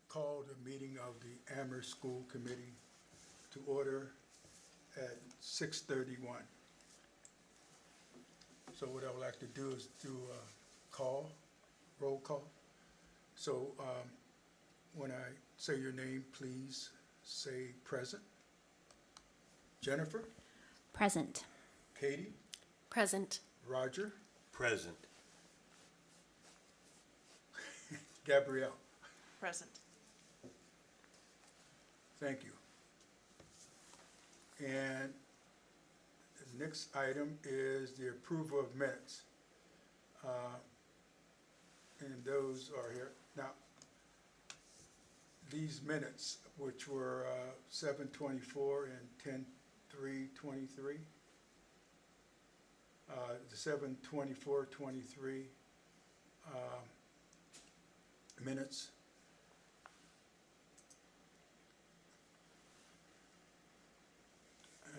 call the meeting of the Amherst School Committee to order at 6:31. So what I would like to do is do a roll call. So when I say your name, please say present. Jennifer, Present. Katie, Present. Roger, Present. Gabrielle. Present. Thank you. And the next item is the approval of minutes. And those are here. Now, these minutes, which were 7:24 and 10:3:23, the 7:24:23 minutes.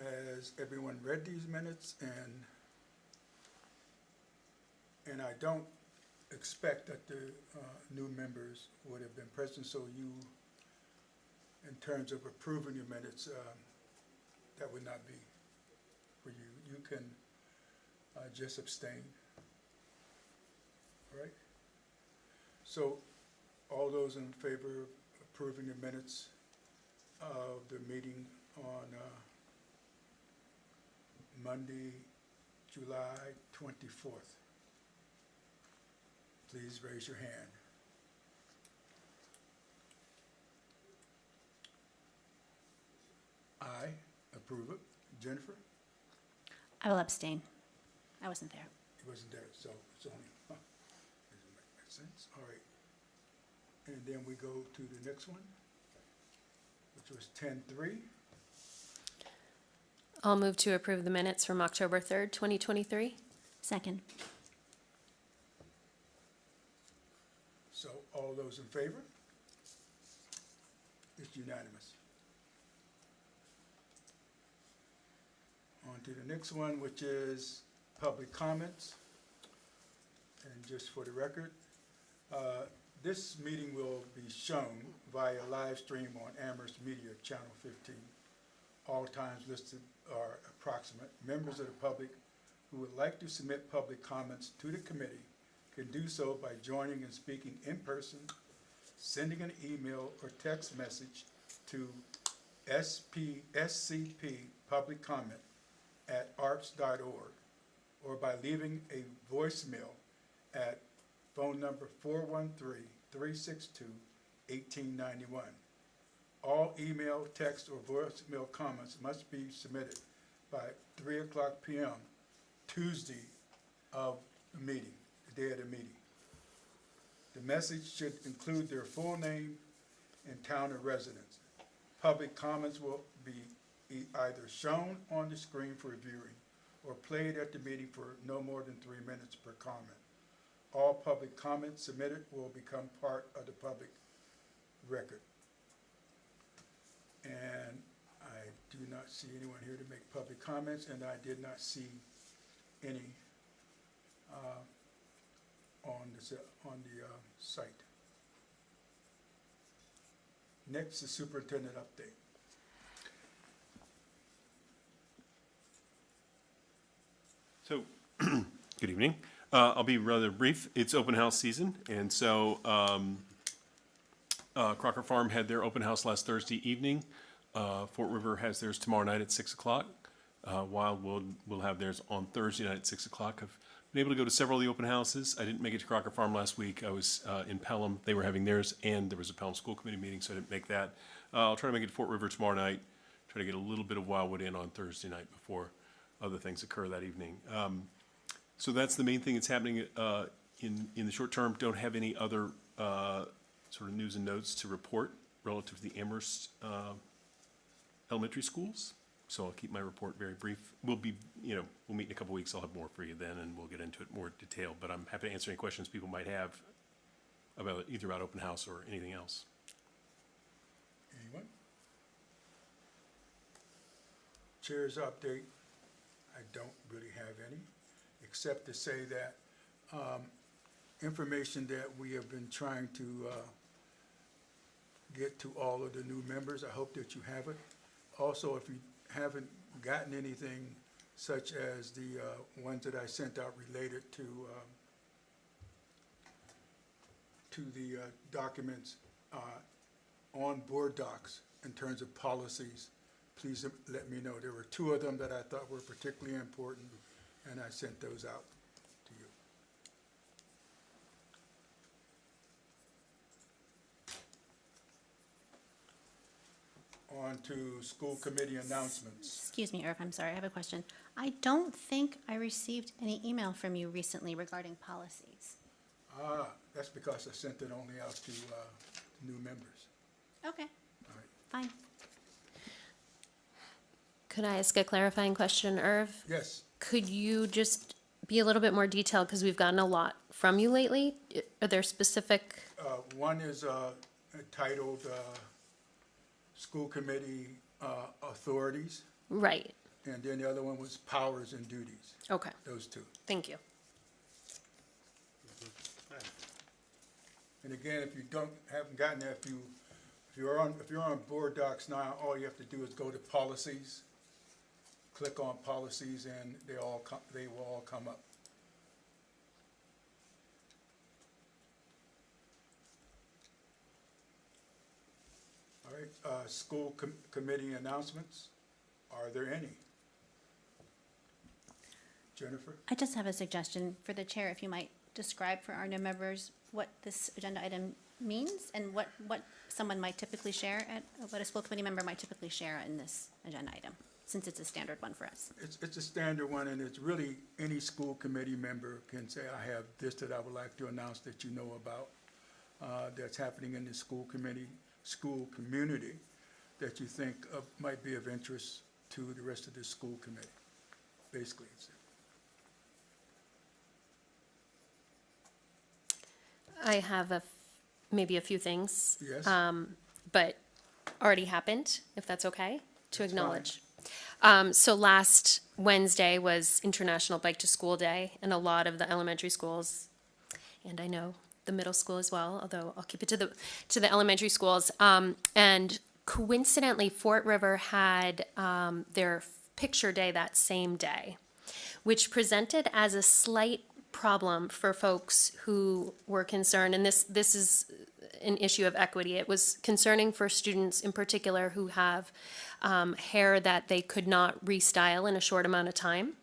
Has everyone read these minutes? And I don't expect that the new members would have been present, so you, in terms of approving the minutes, that would not be for you. You can just abstain. All right? So all those in favor of approving the minutes of the meeting on Monday, July 24th. Please raise your hand. I approve it. Jennifer? I will abstain. I wasn't there. He wasn't there, so it's only, doesn't make sense. All right. And then we go to the next one, which was 10:3. I'll move to approve the minutes from October 3rd, 2023. Second. So all those in favor? It's unanimous. On to the next one, which is public comments. And just for the record, this meeting will be shown via live stream on Amherst Media Channel 15. All times listed are approximate. Members of the public who would like to submit public comments to the committee can do so by joining and speaking in person, sending an email or text message to scppubliccomment@arts.org, or by leaving a voicemail at phone number 413-362-1891. All email, text, or voicemail comments must be submitted by 3:00 p.m. Tuesday of the meeting, the day of the meeting. The message should include their full name and town of residence. Public comments will be either shown on the screen for viewing or played at the meeting for no more than 3 minutes per comment. All public comments submitted will become part of the public record. And I do not see anyone here to make public comments, and I did not see any on the site. Next is superintendent update. So, good evening. I'll be rather brief. It's open house season, and so Crocker Farm had their open house last Thursday evening. Fort River has theirs tomorrow night at 6 o'clock. Wildwood will have theirs on Thursday night at 6 o'clock. I've been able to go to several of the open houses. I didn't make it to Crocker Farm last week. I was in Pelham. They were having theirs, and there was a Pelham School Committee meeting, so I didn't make that. I'll try to make it to Fort River tomorrow night, try to get a little bit of Wildwood in on Thursday night before other things occur that evening. So that's the main thing that's happening in the short term. Don't have any other sort of news and notes to report relative to the Amherst elementary schools. So I'll keep my report very brief. We'll meet in a couple weeks. I'll have more for you then, and we'll get into it more detail. But I'm happy to answer any questions people might have about either about open house or anything else. Anyone? Chair's update. I don't really have any, except to say that information that we have been trying to get to all of the new members. I hope that you have it. Also, if you haven't gotten anything such as the ones that I sent out related to the documents on board docs in terms of policies, please let me know. There were two of them that I thought were particularly important, and I sent those out to you. On to school committee announcements. Excuse me, Irv, I'm sorry, I have a question. I don't think I received any email from you recently regarding policies. That's because I sent it only out to new members. Okay, All right. fine. Could I ask a clarifying question, Irv? Yes, Could you just be a little bit more detailed, because we've gotten a lot from you lately? Are there specific, one is titled School Committee Authorities, right, and then the other one was Powers and Duties, okay, those two. thank you. And again, if you haven't gotten that, if you're on board docs now, all you have to do is go to policies, click on policies, and they will all come up. All right, school committee announcements, are there any? Jennifer? I just have a suggestion for the chair, if you might describe for our new members what this agenda item means and what someone might typically share what a school committee member might typically share in this agenda item, since it's a standard one for us. It's a standard one, and it's really any school committee member can say, I have this that I would like to announce that you know about, that's happening in the school community that you think might be of interest to the rest of the school committee. Basically, it's I have maybe a few things. Yes. But already happened, if that's okay, to That's acknowledge. So last Wednesday was International Bike to School Day, and a lot of the elementary schools, and I know the middle school as well, although I'll keep it to the elementary schools. And coincidentally, Fort River had their picture day that same day, which presented as a slight problem for folks who were concerned, and this is an issue of equity. It was concerning for students in particular who have hair that they could not restyle in a short amount of time.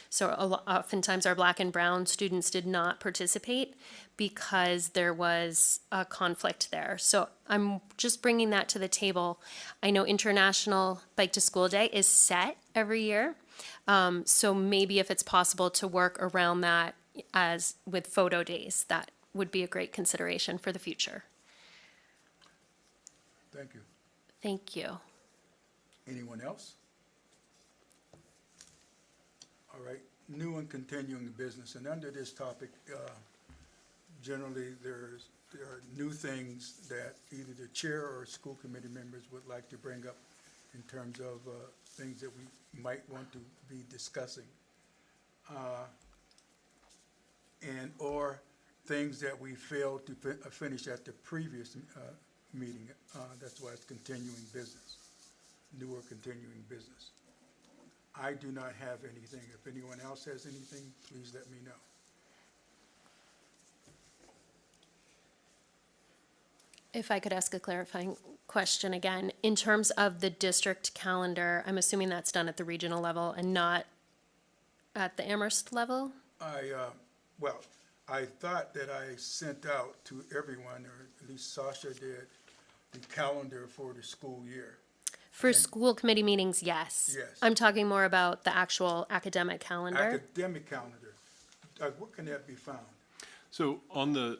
So oftentimes our black and brown students did not participate because there was a conflict there. So I'm just bringing that to the table. I know International Bike to School Day is set every year. So maybe if it's possible to work around that as with photo days, that would be a great consideration for the future. Thank you. Thank you. Anyone else? All right, new and continuing business, and under this topic, generally there are new things that either the chair or school committee members would like to bring up in terms of things that we might want to be discussing. And or things that we failed to finish at the previous meeting. That's why it's continuing business, new or continuing business. I do not have anything. If anyone else has anything, please let me know. If I could ask a clarifying question again, in terms of the district calendar, I'm assuming that's done at the regional level and not at the Amherst level? Well, I thought that I sent out to everyone, or at least Sasha did, the calendar for the school year. For school committee meetings, yes. Yes. I'm talking more about the actual academic calendar. Academic calendar. Where can that be found? So on the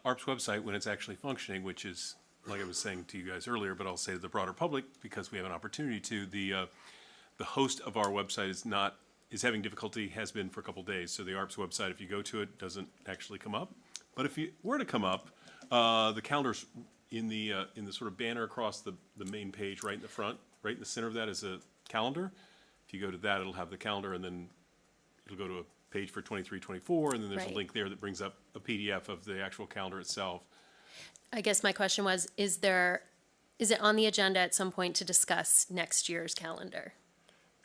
ARP's website, when it's actually functioning, which is, like I was saying to you guys earlier, but I'll say to the broader public because we have an opportunity to, the host of our website is having difficulty, has been for a couple days. So the ARP's website, if you go to it, doesn't actually come up. But if you were to come up, the calendar's in the sort of banner across the main page, right in the front, right in the center of that is a calendar. If you go to that, it'll have the calendar, and then it'll go to a page for 23-24, and then there's Right. a link there that brings up a PDF of the actual calendar itself. I guess my question was, is it on the agenda at some point to discuss next year's calendar?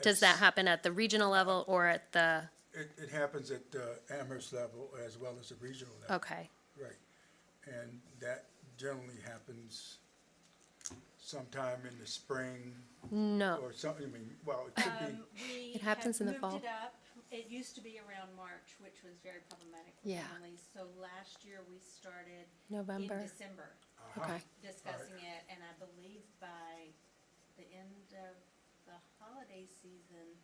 Does that happen at the regional level or at the, It happens at the Amherst level as well as the regional level. okay, Right. And that generally happens sometime in the spring no, or something, I mean, well, it could be, We It happens in the fall. have moved it up. It used to be around March, which was very problematic for Yeah. families. So last year, we started November, in December okay, discussing it, and I believe by the end of the holiday season,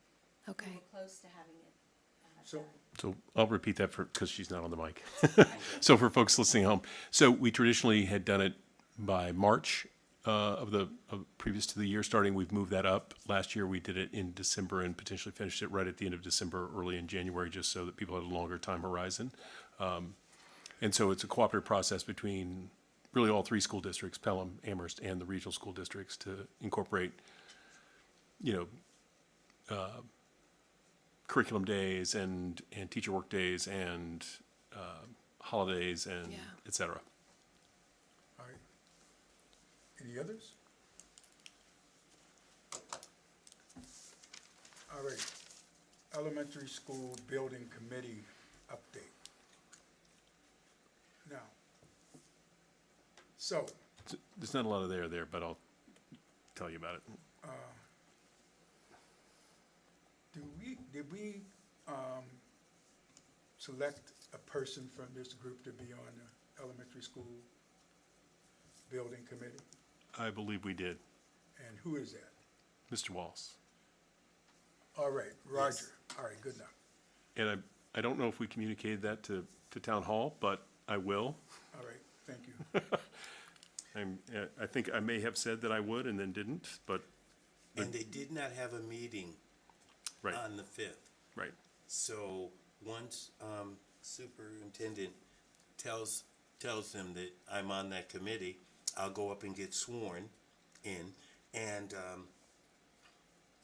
we okay. were close to having it so, done. So I'll repeat that because she's not on the mic. So for folks listening at home, so we traditionally had done it by March previous to the year starting. We've moved that up. Last year we did it in December and potentially finished it right at the end of December, early in January, just so that people had a longer time horizon. And so it's a cooperative process between really all three school districts, Pelham, Amherst, and the regional school districts, to incorporate, curriculum days and teacher work days and holidays and Yeah. et cetera. all right. Any others? All right. Elementary School Building Committee update. Now, so, There's not a lot of there, but I'll tell you about it. did we select a person from this group to be on the elementary school building committee? I believe we did. And who is that? Mr. Walls. All right, Roger. All right, good enough. And I don't know if we communicated that to town hall, but I will. All right, thank you. I think I may have said that I would and then didn't, but, And they did not have a meeting right, on the 5th. right. So once superintendent tells them that I'm on that committee, I'll go up and get sworn in and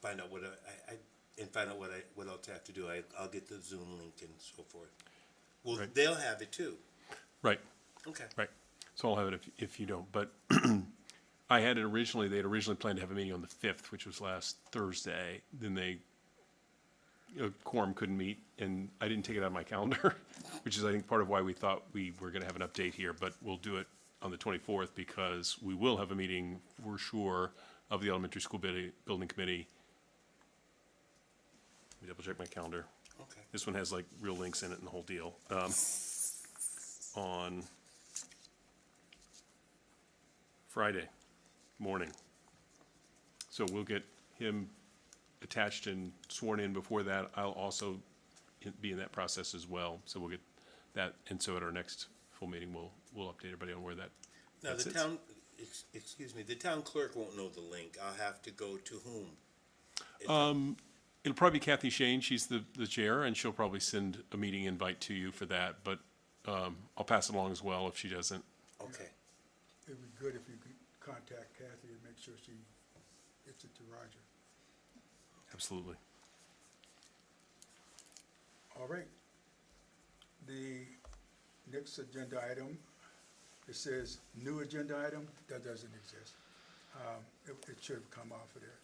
find out what what else I have to do. I'll get the Zoom link and so forth. Well, Right. they'll have it too. Right, Okay. right. So I'll have it if you don't. But they had originally planned to have a meeting on the 5th, which was last Thursday. Then quorum couldn't meet, and I didn't take it out of my calendar, which is, I think, part of why we thought we were going to have an update here. But we'll do it on the 24th because we will have a meeting for sure of the elementary school building committee. Let me double check my calendar. Okay. This one has like real links in it and the whole deal. On Friday morning. So we'll get him attached and sworn in before that. I'll also be in that process as well. So we'll get that. And so at our next full meeting, we'll update everybody on where that Now, the sits. town, excuse me, the town clerk won't know the link. I'll have to go to whom? It'll probably be Kathy Shane. She's the chair, and she'll probably send a meeting invite to you for that. But I'll pass it along as well if she doesn't. Okay. It'd be good if you could contact Kathy and make sure she gets it to Roger. Absolutely. All right. The next agenda item, it says new agenda item, that doesn't exist. It should have come off of there.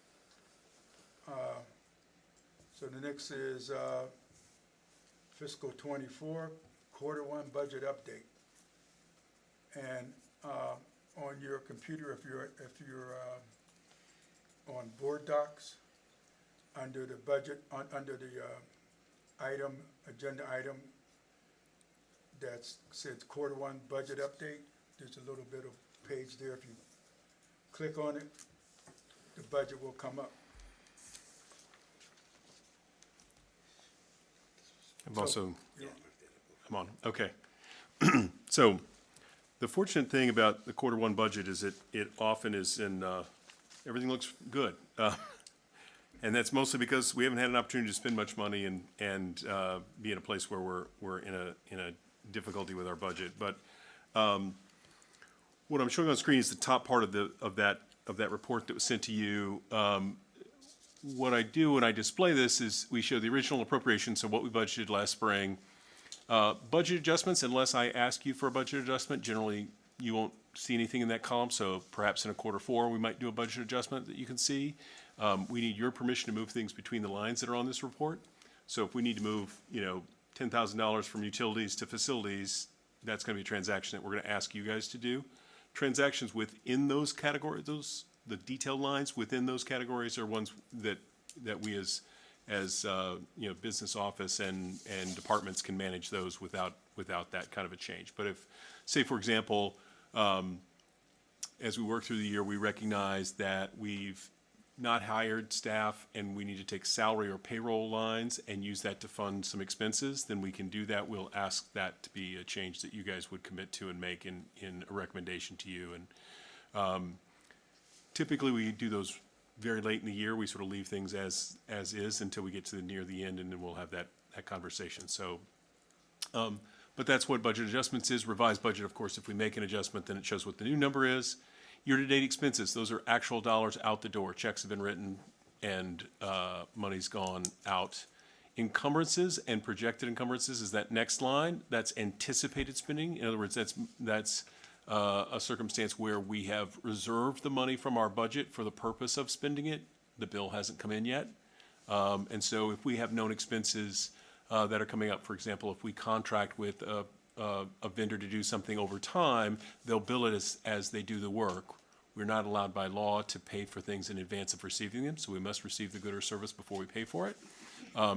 So the next is fiscal '24, quarter one budget update. And on your computer, if you're on board docs, under the budget, under the agenda item that says quarter one budget update, there's a little bit of page there. If you click on it, the budget will come up. I'm on, okay. So, the fortunate thing about the quarter one budget is it often is everything looks good. And that's mostly because we haven't had an opportunity to spend much money and be in a place where we're in a difficulty with our budget. But what I'm showing on screen is the top part of that report that was sent to you. What I do when I display this is we show the original appropriation, so what we budgeted last spring. Budget adjustments, unless I ask you for a budget adjustment, generally you won't see anything in that column, so perhaps in a quarter four, we might do a budget adjustment that you can see. We need your permission to move things between the lines that are on this report. So if we need to move, $10,000 from utilities to facilities, that's gonna be a transaction that we're gonna ask you guys to do. Transactions within those categories, the detailed lines within those categories are ones that we as business office and departments can manage those without that kind of a change. But if, say, for example, as we work through the year, we recognize that we've not hired staff and we need to take salary or payroll lines and use that to fund some expenses, then we can do that. We'll ask that to be a change that you guys would commit to and make in a recommendation to you. And typically, we do those very late in the year. We sort of leave things as is until we get to near the end, and then we'll have that conversation. So, but that's what budget adjustments is. Revised budget, of course, if we make an adjustment, then it shows what the new number is. Year-to-date expenses, those are actual dollars out the door. Checks have been written and money's gone out. Encumbrances and projected encumbrances is that next line. That's anticipated spending. In other words, that's a circumstance where we have reserved the money from our budget for the purpose of spending it. The bill hasn't come in yet. And so if we have known expenses that are coming up, for example, if we contract with a vendor to do something over time, they'll bill it as they do the work. We're not allowed by law to pay for things in advance of receiving them, so we must receive the good or service before we pay for it.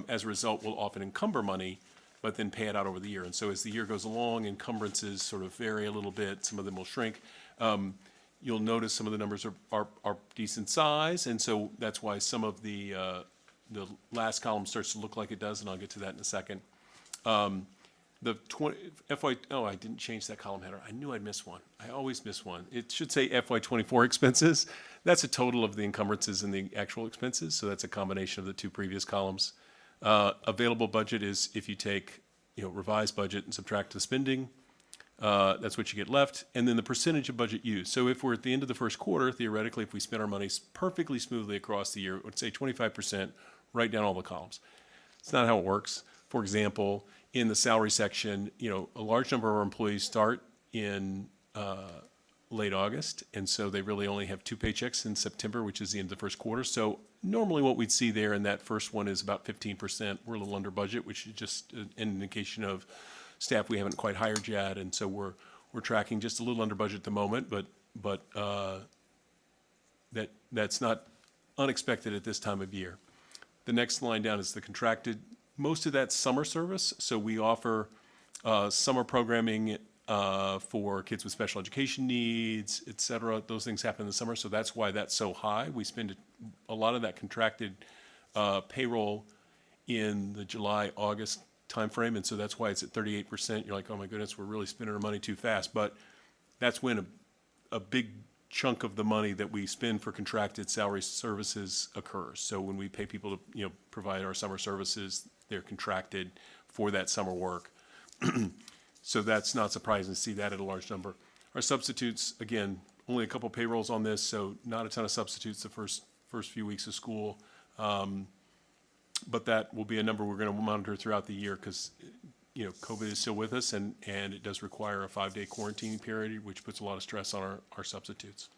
As a result, we'll often encumber money, but then pay it out over the year. And so as the year goes along, encumbrances sort of vary a little bit. Some of them will shrink. You'll notice some of the numbers are decent size, and so that's why some of the last column starts to look like it does, and I'll get to that in a second. The I didn't change that column header. I knew I'd miss one. I always miss one. It should say FY24 expenses. That's a total of the encumbrances and the actual expenses, so that's a combination of the two previous columns. Available budget is if you take, revised budget and subtract the spending, that's what you get left, and then the percentage of budget used. So if we're at the end of the first quarter, theoretically, if we spend our money perfectly smoothly across the year, let's say 25%, write down all the columns. It's not how it works. For example, in the salary section, a large number of our employees start in late August, and so they really only have 2 paychecks in September, which is the end of the first quarter. So normally what we'd see there in that first one is about 15%. We're a little under budget, which is just an indication of staff we haven't quite hired yet, and so we're tracking just a little under budget at the moment, but that's not unexpected at this time of year. The next line down is the contracted. Most of that's summer service, so we offer summer programming for kids with special education needs, et cetera. Those things happen in the summer, so that's why that's so high. We spend a lot of that contracted payroll in the July, August timeframe, and so that's why it's at 38%. You're like, oh my goodness, we're really spending our money too fast. But that's when a big chunk of the money that we spend for contracted salary services occurs. So when we pay people to provide our summer services, they're contracted for that summer work. So that's not surprising to see that at a large number. Our substitutes, again, only a couple payrolls on this, so not a ton of substitutes the first few weeks of school. But that will be a number we're going to monitor throughout the year because COVID is still with us, and it does require a 5-day quarantine period, which puts a lot of stress on our substitutes.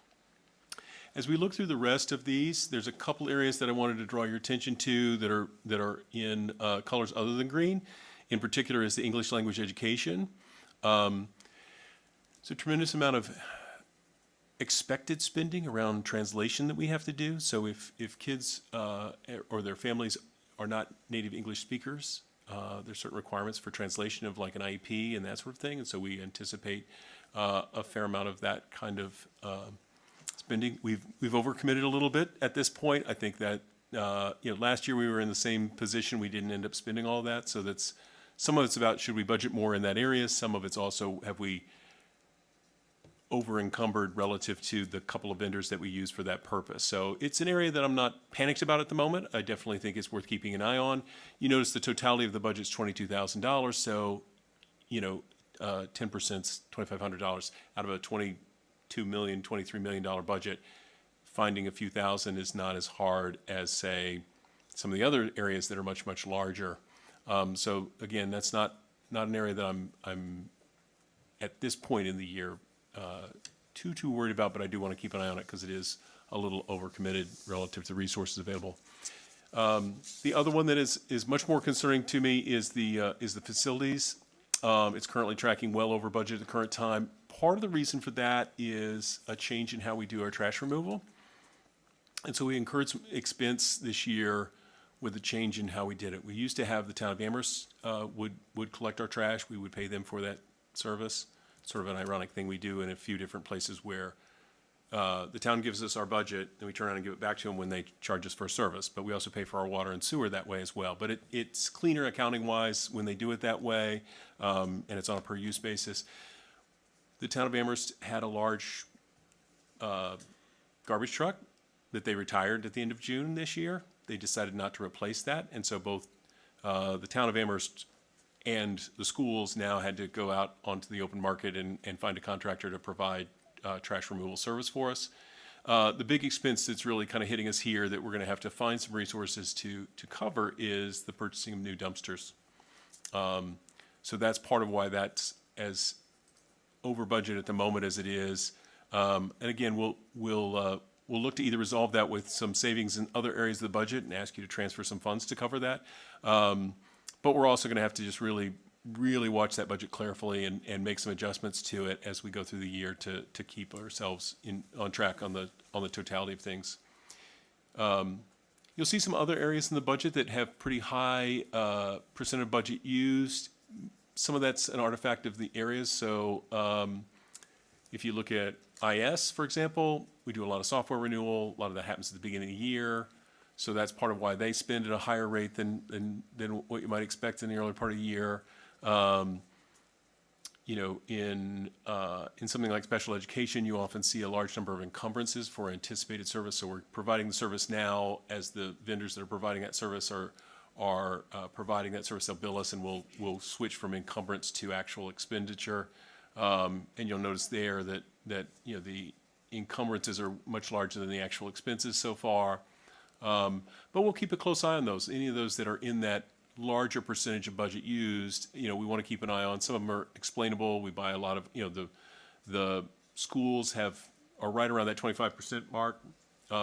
As we look through the rest of these, there's a couple areas that I wanted to draw your attention to that are in colors other than green. In particular is the English language education. It's a tremendous amount of expected spending around translation that we have to do. So if kids or their families are not native English speakers, there's certain requirements for translation of like an IEP and that sort of thing. And so we anticipate a fair amount of that kind of spending. We've overcommitted a little bit at this point. I think that last year we were in the same position. We didn't end up spending all that. So that's some of it's about should we budget more in that area. Some of it's also have we over encumbered relative to the couple of vendors that we use for that purpose. So it's an area that I'm not panicked about at the moment. I definitely think it's worth keeping an eye on. You notice the totality of the budget is $22,000. So 10% is $2,500 out of a $22 million, $23 million budget. Finding a few thousand is not as hard as, say, some of the other areas that are much, much larger. So again, that's not an area that I'm at this point in the year too worried about, but I do want to keep an eye on it because it is a little overcommitted relative to resources available. The other one that is much more concerning to me is the facilities. It's currently tracking well over budget at the current time. Part of the reason for that is a change in how we do our trash removal. And so we incurred some expense this year with a change in how we did it. We used to have the town of Amherst would collect our trash. We would pay them for that service. Sort of an ironic thing we do in a few different places where the town gives us our budget, and we turn around and give it back to them when they charge us for a service. But we also pay for our water and sewer that way as well. But it's cleaner accounting-wise when they do it that way, and it's on a per-use basis. The town of Amherst had a large garbage truck that they retired at the end of June this year. They decided not to replace that, and so both the town of Amherst and the schools now had to go out onto the open market and find a contractor to provide trash removal service for us. The big expense that's really kind of hitting us here that we're going to have to find some resources to cover is the purchasing of new dumpsters. So that's part of why that's as over budget at the moment as it is. And again, we'll look to either resolve that with some savings in other areas of the budget and ask you to transfer some funds to cover that. But we're also going to have to just really watch that budget carefully and make some adjustments to it as we go through the year to keep ourselves on track on the totality of things. You'll see some other areas in the budget that have pretty high percent of budget used. Some of that's an artifact of the areas. So if you look at IS, for example, we do a lot of software renewal. A lot of that happens at the beginning of the year. So that's part of why they spend at a higher rate than what you might expect in the early part of the year. You know, in something like special education, you often see a large number of encumbrances for anticipated service. So we're providing the service now as the vendors that are providing that service are providing that service. They'll bill us, and we'll switch from encumbrance to actual expenditure. And you'll notice there that you know the encumbrances are much larger than the actual expenses so far. But we'll keep a close eye on those. Any of those that are in that larger percentage of budget used, you know, we want to keep an eye on. Some of them are explainable. We buy a lot of, you know, the schools are right around that 25% mark,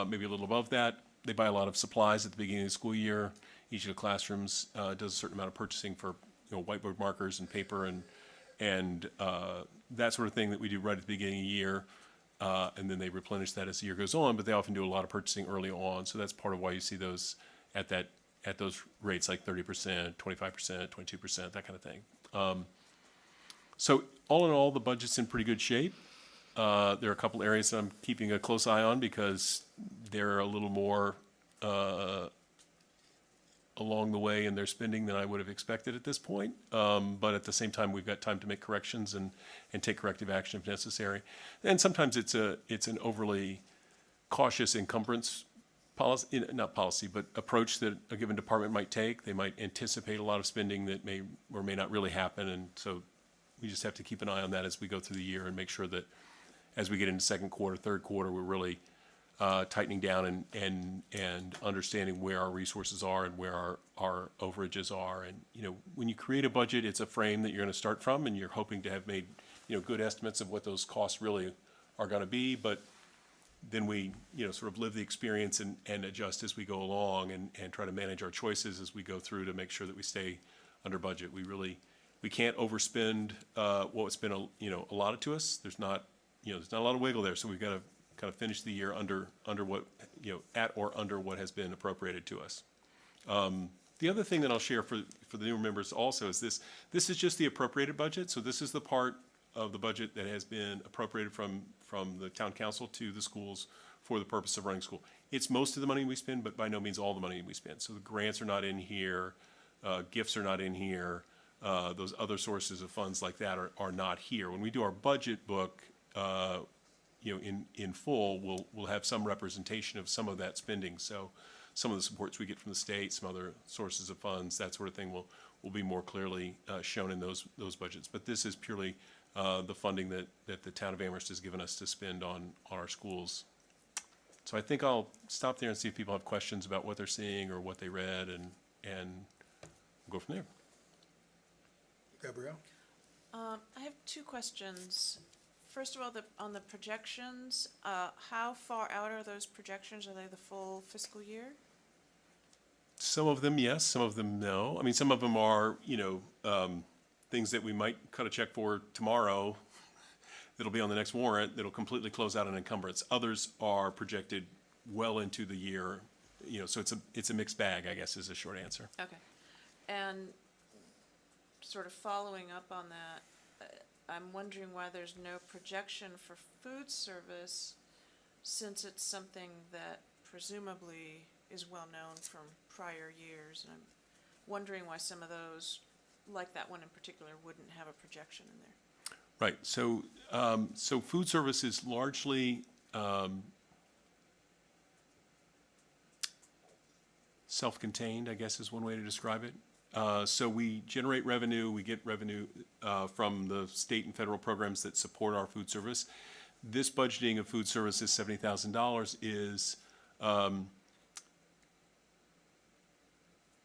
maybe a little above that. They buy a lot of supplies at the beginning of the school year. Each of the classrooms does a certain amount of purchasing for, you know, whiteboard markers and paper and that sort of thing that we do right at the beginning of the year. And then they replenish that as the year goes on, but they often do a lot of purchasing early on. So that's part of why you see those at those rates, like 30%, 25%, 22%, that kind of thing. So all in all, the budget's in pretty good shape. There are a couple areas that I'm keeping a close eye on because they're a little more along the way in their spending than I would have expected at this point. But at the same time, we've got time to make corrections and take corrective action if necessary. And sometimes it's an overly cautious encumbrance policy, not policy, but approach that a given department might take. They might anticipate a lot of spending that may or may not really happen. And so we just have to keep an eye on that as we go through the year and make sure that as we get into second quarter, third quarter, we're really tightening down and understanding where our resources are and where our overages are. And, you know, when you create a budget, it's a frame that you're going to start from, and you're hoping to have made, you know, good estimates of what those costs really are going to be. But then we, you know, sort of live the experience and adjust as we go along and try to manage our choices as we go through to make sure that we stay under budget. We can't overspend what's been, you know, allotted to us. There's not a lot of wiggle there. So we've got to kind of finish the year under what, you know, at or under what has been appropriated to us. The other thing that I'll share for the newer members also is this is just the appropriated budget. So this is the part of the budget that has been appropriated from the town council to the schools for the purpose of running school. It's most of the money we spend, but by no means all the money we spend. So the grants are not in here, gifts are not in here, those other sources of funds like that are not here. When we do our budget book, you know, in full, we'll have some representation of some of that spending. So some of the supports we get from the state, some other sources of funds, that sort of thing will be more clearly shown in those budgets. But this is purely the funding that the town of Amherst has given us to spend on our schools. So I think I'll stop there and see if people have questions about what they're seeing or what they read, and we'll go from there. Gabrielle? I have two questions. first of all, on the projections, how far out are those projections? Are they the full fiscal year? Some of them, yes, some of them, no. I mean, some of them are, things that we might cut a check for tomorrow that'll be on the next warrant, that'll completely close out an encumbrance. Others are projected well into the year, so it's a mixed bag, I guess, is a short answer. Okay. And sort of following up on that, I'm wondering why there's no projection for food service, since it's something that presumably is well known from prior years. And I'm wondering why some of those, like that one in particular, wouldn't have a projection in there. Right, so, so food service is largely, self-contained, I guess is one way to describe it. So we generate revenue, we get revenue from the state and federal programs that support our food service. This budgeting of food service is $70,000 is an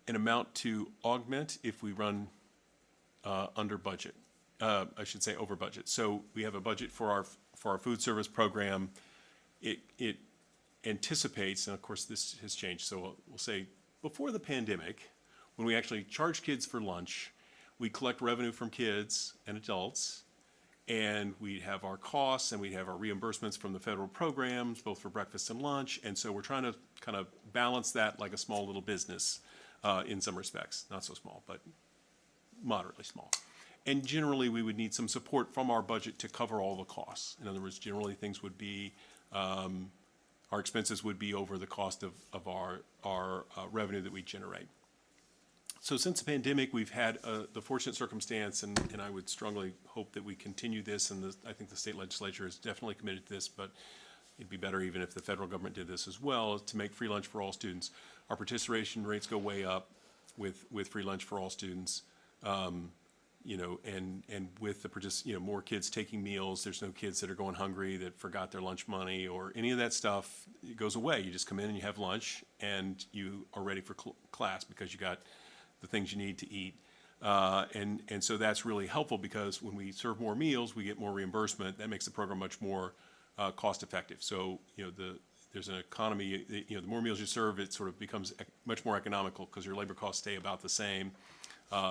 amount to augment if we run under budget. I should say over budget. So we have a budget for our food service program. It anticipates, and of course this has changed, so we'll say before the pandemic, when we actually charge kids for lunch, we collect revenue from kids and adults, and we'd have our costs and we'd have our reimbursements from the federal programs, both for breakfast and lunch, and so we're trying to kind of balance that like a small little business in some respects. Not so small, but moderately small. And generally, we would need some support from our budget to cover all the costs. In other words, generally things would be, our expenses would be over the cost of our revenue that we generate. So since the pandemic, we've had the fortunate circumstance, and I would strongly hope that we continue this, and I think the state legislature is definitely committed to this, but it'd be better even if the federal government did this as well, to make free lunch for all students. Our participation rates go way up with free lunch for all students. And with the more kids taking meals, there's no kids that are going hungry that forgot their lunch money or any of that stuff. It goes away. You just come in and you have lunch and you are ready for class because you got the things you need to eat. And so that's really helpful because when we serve more meals, we get more reimbursement. That makes the program much more cost effective. So, there's an economy, the more meals you serve, it sort of becomes much more economical because your labor costs stay about the same.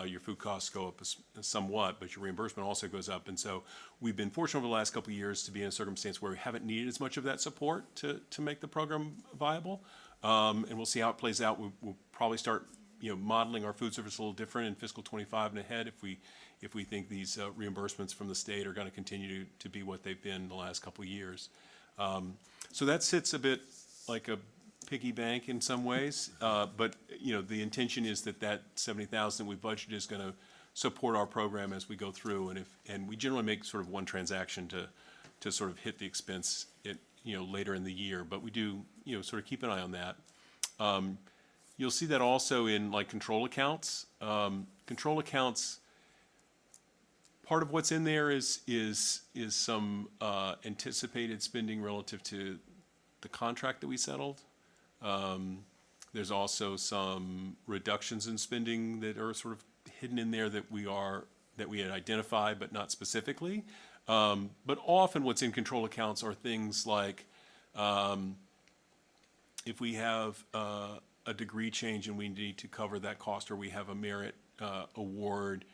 Your food costs go up somewhat, but your reimbursement also goes up. And so we've been fortunate over the last couple of years to be in a circumstance where we haven't needed as much of that support to make the program viable. And we'll see how it plays out. We'll probably start, modeling our food service a little different in fiscal 25 and ahead if we think these reimbursements from the state are going to continue to be what they've been the last couple of years. So that sits a bit like a piggy bank in some ways, but the intention is that 70,000 we budgeted is going to support our program as we go through, and we generally make sort of one transaction to sort of hit the expense later in the year, but we do sort of keep an eye on that. You'll see that also in like control accounts. Control accounts. Part of what's in there is some anticipated spending relative to the contract that we settled. There's also some reductions in spending that are sort of hidden in there that we had identified but not specifically. But often what's in control accounts are things like if we have a degree change and we need to cover that cost, or we have a merit award,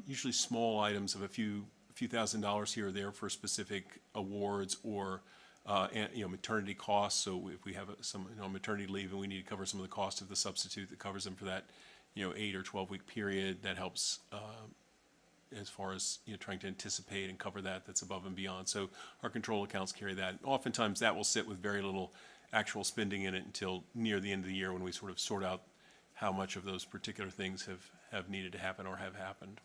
usually small items of a few $1,000s here or there for specific awards, or maternity costs. So if we have some maternity leave and we need to cover some of the cost of the substitute that covers them for that 8 or 12-week period, that helps as far as trying to anticipate and cover that's above and beyond. So our control accounts carry that. Oftentimes that will sit with very little actual spending in it until near the end of the year when we sort of sort out how much of those particular things have needed to happen or have happened.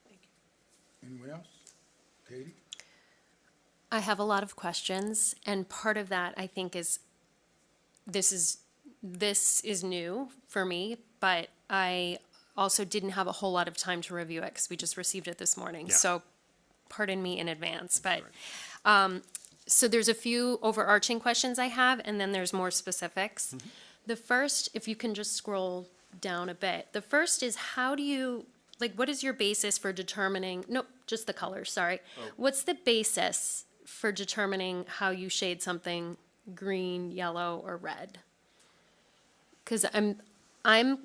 Thank you. Anyone else? Katie? I have a lot of questions, and part of that I think is this is new for me, but I also didn't have a whole lot of time to review it because we just received it this morning. Yeah. So pardon me in advance, but so there's a few overarching questions I have, and then there's more specifics. Mm-hmm. The first, if you can just scroll down a bit, the first is how do you like, what is your basis for determining, nope, just the colors, sorry. What's the basis for determining how you shade something green, yellow, or red? Because I'm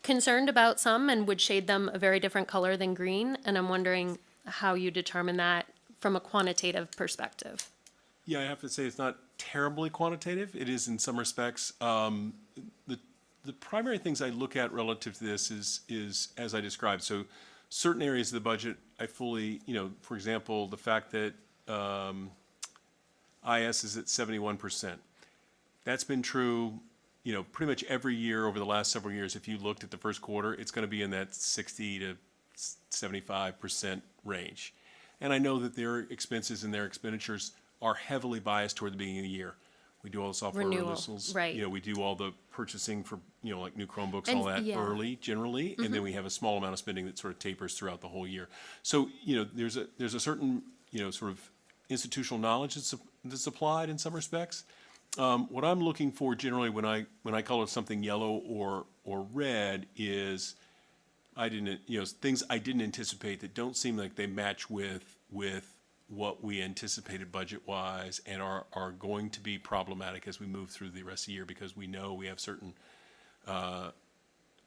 concerned about some and would shade them a very different color than green, and I'm wondering how you determine that from a quantitative perspective. Yeah, I have to say it's not terribly quantitative. It is in some respects. The primary things I look at relative to this is as I described. So certain areas of the budget, I fully, for example, the fact that IS is at 71%. That's been true, pretty much every year over the last several years. If you looked at the first quarter, it's going to be in that 60 to 75% range. And I know that their expenses and their expenditures are heavily biased toward the beginning of the year. We do all the software Renewal, releases. right. We do all the purchasing for, like new Chromebooks and all that yeah. early, generally. And then we have a small amount of spending that sort of tapers throughout the whole year. So, there's a certain, sort of institutional knowledge that's applied in some respects. What I'm looking for generally when I color something yellow or red is things I didn't anticipate that don't seem like they match with what we anticipated budget-wise and are going to be problematic as we move through the rest of the year, because we know we have certain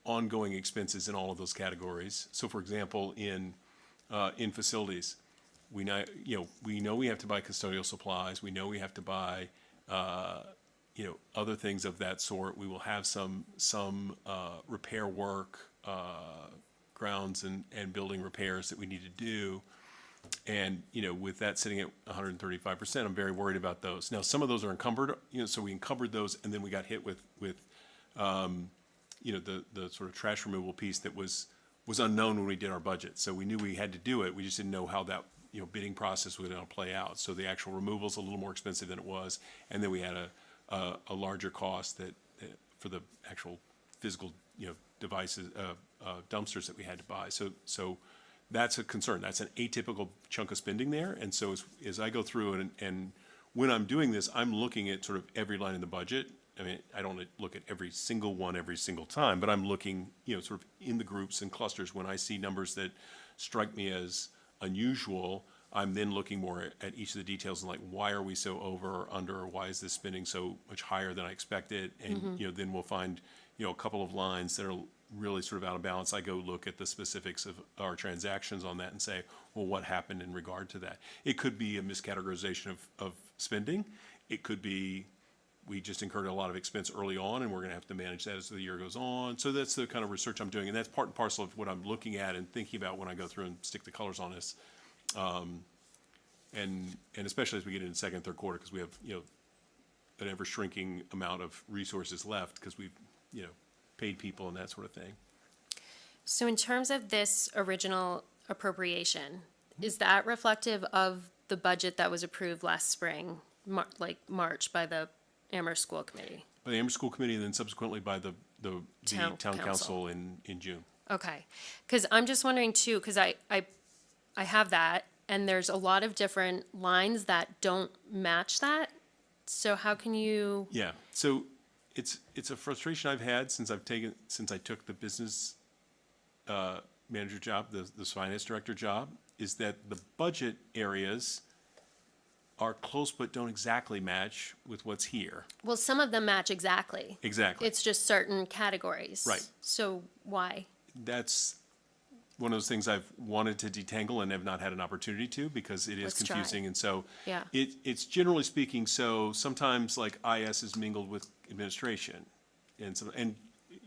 ongoing expenses in all of those categories. So, for example, in facilities, we know we have to buy custodial supplies. We know we have to buy other things of that sort. We will have some repair work, grounds and building repairs that we need to do. And, with that sitting at 135%, I'm very worried about those. Now, some of those are encumbered, so we encumbered those, and then we got hit with the sort of trash removal piece that was unknown when we did our budget. So we knew we had to do it. We just didn't know how that, bidding process was going to play out. So the actual removal's a little more expensive than it was. And then we had a larger cost that for the actual physical, devices, dumpsters that we had to buy. So that's a concern. That's an atypical chunk of spending there. And so as I go through and when I'm doing this, I'm looking at sort of every line in the budget. I mean, I don't look at every single one every single time, but I'm looking, sort of in the groups and clusters. When I see numbers that strike me as unusual, I'm then looking more at each of the details and like, why are we so over or under, or why is this spending so much higher than I expected? And, then we'll find, a couple of lines that are really sort of out of balance. I go look at the specifics of our transactions on that and say, well, what happened in regard to that? It could be a miscategorization of spending. It could be we just incurred a lot of expense early on and we're going to have to manage that as the year goes on. So that's the kind of research I'm doing, and that's part and parcel of what I'm looking at and thinking about when I go through and stick the colors on this. And especially as we get into the second and third quarter, because we have, an ever shrinking amount of resources left because we've, paid people and that sort of thing. So in terms of this original appropriation, is that reflective of the budget that was approved last spring, March, by the Amherst School Committee? By the Amherst School Committee, and then subsequently by the Town council in June. Okay, because I'm just wondering too, because I have that, and there's a lot of different lines that don't match that. So how can you? Yeah, so it's a frustration I've had since I took the business manager job, the finance director job, is that the budget areas are close but don't exactly match with what's here. Well, some of them match exactly. Exactly. It's just certain categories. Right. So why? That's one of those things I've wanted to detangle and have not had an opportunity to, because it is Let's confusing. try. And so Yeah. it's generally speaking, so sometimes like IS is mingled with administration. And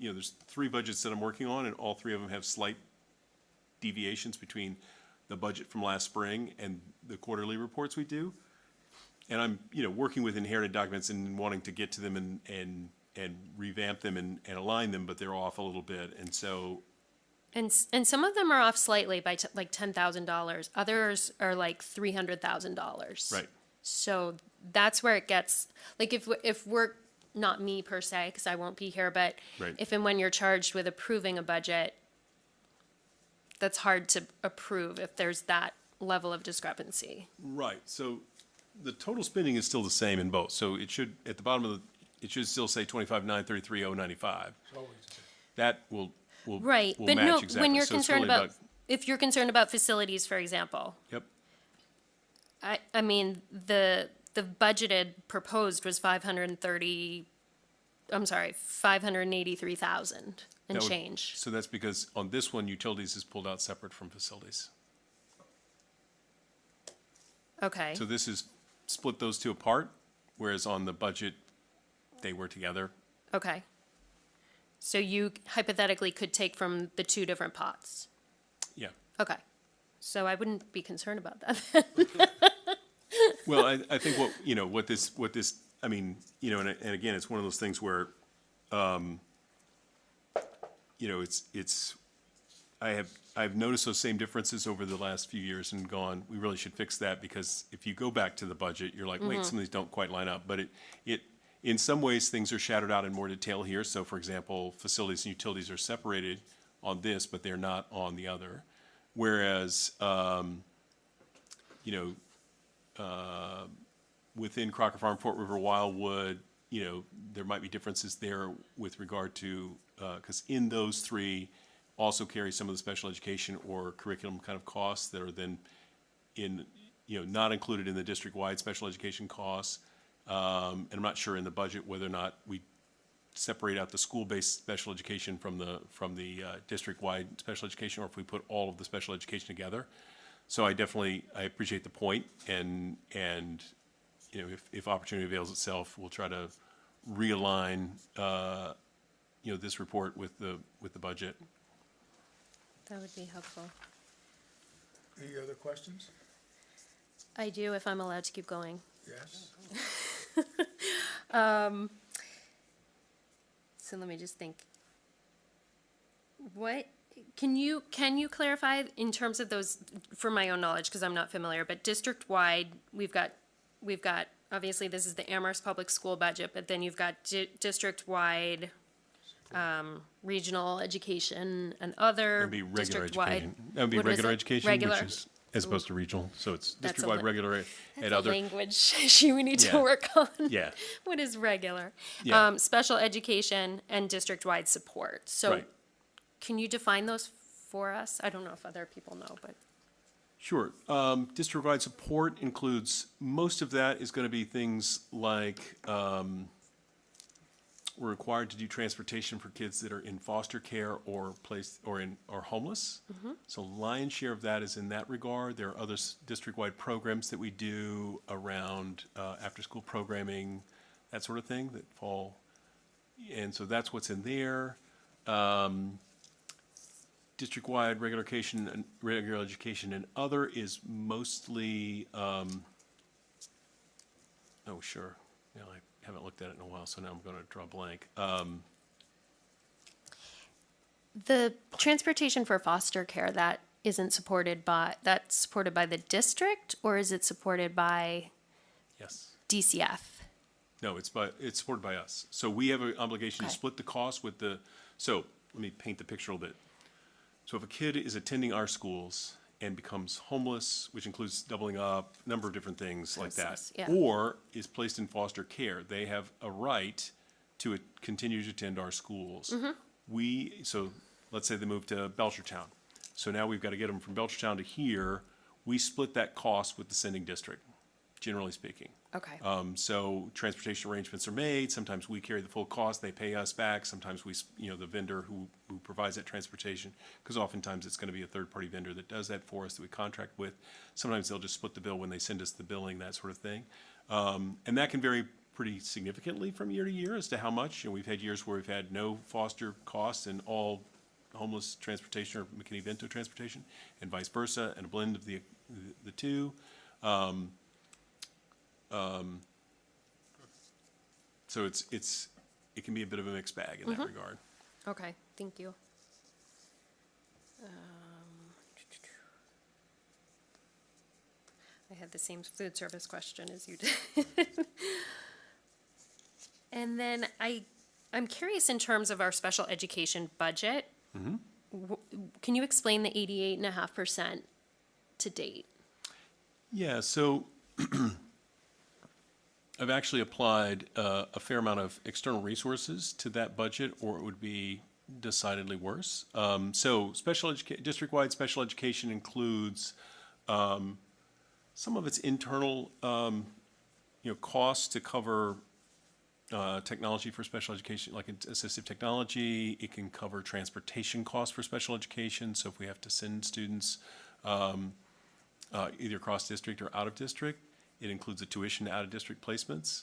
there's 3 budgets that I'm working on, and all 3 of them have slight deviations between the budget from last spring and the quarterly reports we do. And I'm, working with inherited documents and wanting to get to them and revamp them and align them, but they're off a little bit. And so. And some of them are off slightly by like $10,000. Others are like $300,000. Right. So that's where it gets, like if we're, not me per se, because I won't be here, but Right. if and when you're charged with approving a budget, that's hard to approve if there's that level of discrepancy. Right, so the total spending is still the same in both, so it should, at the bottom of it should still say 25,933,095. It's always the same. That will Right, will but match no, exactly. when you're So it's concerned really about, if you're concerned about facilities, for example, Yep, I mean, the budgeted proposed was 583,000 and That would- change. so that's because on this one, utilities is pulled out separate from facilities. Okay, So this is split those two apart, whereas on the budget, they were together. okay. So you hypothetically could take from the two different pots. Yeah. Okay, so I wouldn't be concerned about that. Well, I think what this, I mean, and again, it's one of those things where, I've noticed those same differences over the last few years and gone, we really should fix that, because if you go back to the budget, you're like, wait, some of these don't quite line up. But in some ways, things are shadowed out in more detail here. So for example, facilities and utilities are separated on this, but they're not on the other. Whereas, within Crocker Farm, Fort River, Wildwood, there might be differences there with regard to, because in those three also carry some of the special education or curriculum kind of costs that are then not included in the district-wide special education costs. And I'm not sure in the budget whether or not we separate out the school-based special education from the district-wide special education, or if we put all of the special education together. So I appreciate the point, and if opportunity avails itself, we'll try to realign this report with the budget. That would be helpful. Any other questions? I do, if I'm allowed to keep going. Yes? So let me just think. What, can you clarify in terms of those, for my own knowledge, because I'm not familiar, but district-wide, we've got, obviously this is the Amherst Public School budget, but then you've got district-wide, regional education and other That'd be regular district-wide. education. That would be What is regular it? education, Regular. which is, as opposed to regional. So it's That's a district-wide, li- regular, That's and a other. language issue we need to Yeah. work on. Yeah, What is regular? Yeah. Special education and district-wide support. So right. can you define those for us? I don't know if other people know, but. Sure. District-wide support includes, most of that is going to be things like, we're required to do transportation for kids that are in foster care or homeless. So lion's share of that is in that regard. There are other district-wide programs that we do around after-school programming, that sort of thing that fall, and so that's what's in there. District-wide regular education and other is mostly, oh, sure. Yeah, I haven't looked at it in a while, so now I'm going to draw a blank. The transportation for foster care, that's supported by the district, or is it supported by Yes. DCF? No, it's supported by us. So we have an obligation to Okay. split the cost with so let me paint the picture a little bit. So if a kid is attending our schools and becomes homeless, which includes doubling up, a number of different things like that, Homeless, yeah. or is placed in foster care, they have a right to continue to attend our schools. Mm-hmm. So let's say they move to Belchertown. So now we've got to get them from Belchertown to here. We split that cost with the sending district, generally speaking. Okay. So transportation arrangements are made. Sometimes we carry the full cost. They pay us back. Sometimes the vendor who provides that transportation, because oftentimes it's going to be a third-party vendor that does that for us that we contract with. Sometimes they'll just split the bill when they send us the billing, that sort of thing. And that can vary pretty significantly from year to year as to how much. And we've had years where we've had no foster costs and all homeless transportation or McKinney-Vento transportation, and vice versa, and a blend of the two. So it can be a bit of a mixed bag in that regard. Okay, thank you. I had the same food service question as you did. And then I'm curious in terms of our special education budget. Can you explain the 88.5% to date? Yeah, so I've actually applied a fair amount of external resources to that budget, or it would be decidedly worse. So district-wide special education includes some of its internal, costs to cover technology for special education, like assistive technology. It can cover transportation costs for special education. So if we have to send students either across district or out of district, it includes the tuition to out-of-district placements.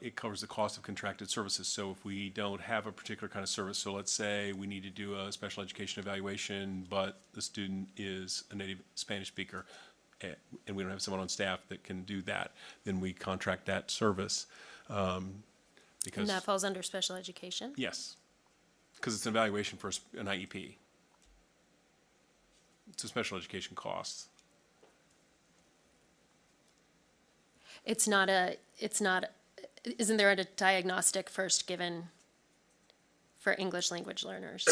It covers the cost of contracted services. So if we don't have a particular kind of service, so let's say we need to do a special education evaluation, but the student is a native Spanish speaker, and we don't have someone on staff that can do that, then we contract that service. Because And that falls under special education? yes, because it's an evaluation for an IEP. It's a special education cost. Isn't there a diagnostic first given for English language learners?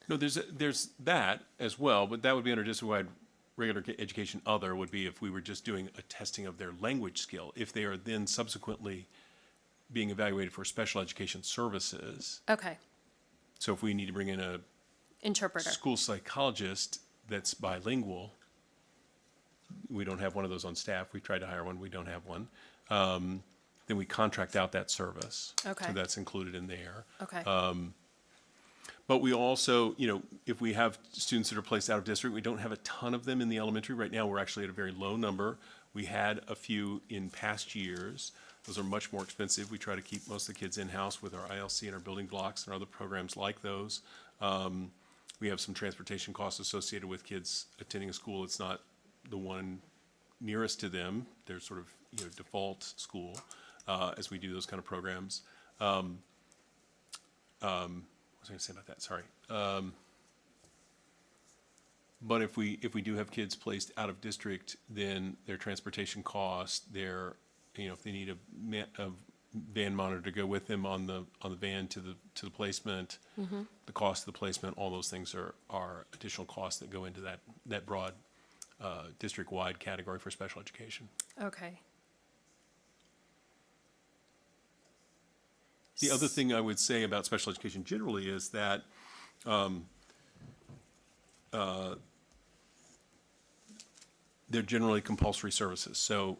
No, there's that as well, but that would be under district-wide regular education. Other would be if we were just doing a testing of their language skill. If they are then subsequently being evaluated for special education services. Okay, So if we need to bring in a interpreter. school psychologist that's bilingual, we don't have one of those on staff. We've tried to hire one. We don't have one. Then we contract out that service. Okay. So that's included in there. Okay, But we also, if we have students that are placed out of district, we don't have a ton of them in the elementary. Right now, we're actually at a very low number. We had a few in past years. Those are much more expensive. We try to keep most of the kids in-house with our ILC and our building blocks and other programs like those. We have some transportation costs associated with kids attending a school. It's not the one nearest to them. They're sort of, default school as we do those kind of programs. What was I going to say about that? Sorry. But if we do have kids placed out of district, then their transportation costs, their, if they need a van monitor to go with them on the van to the placement, the cost of the placement, all those things are additional costs that go into that broad district-wide category for special education. okay. The other thing I would say about special education generally is that they're generally compulsory services. So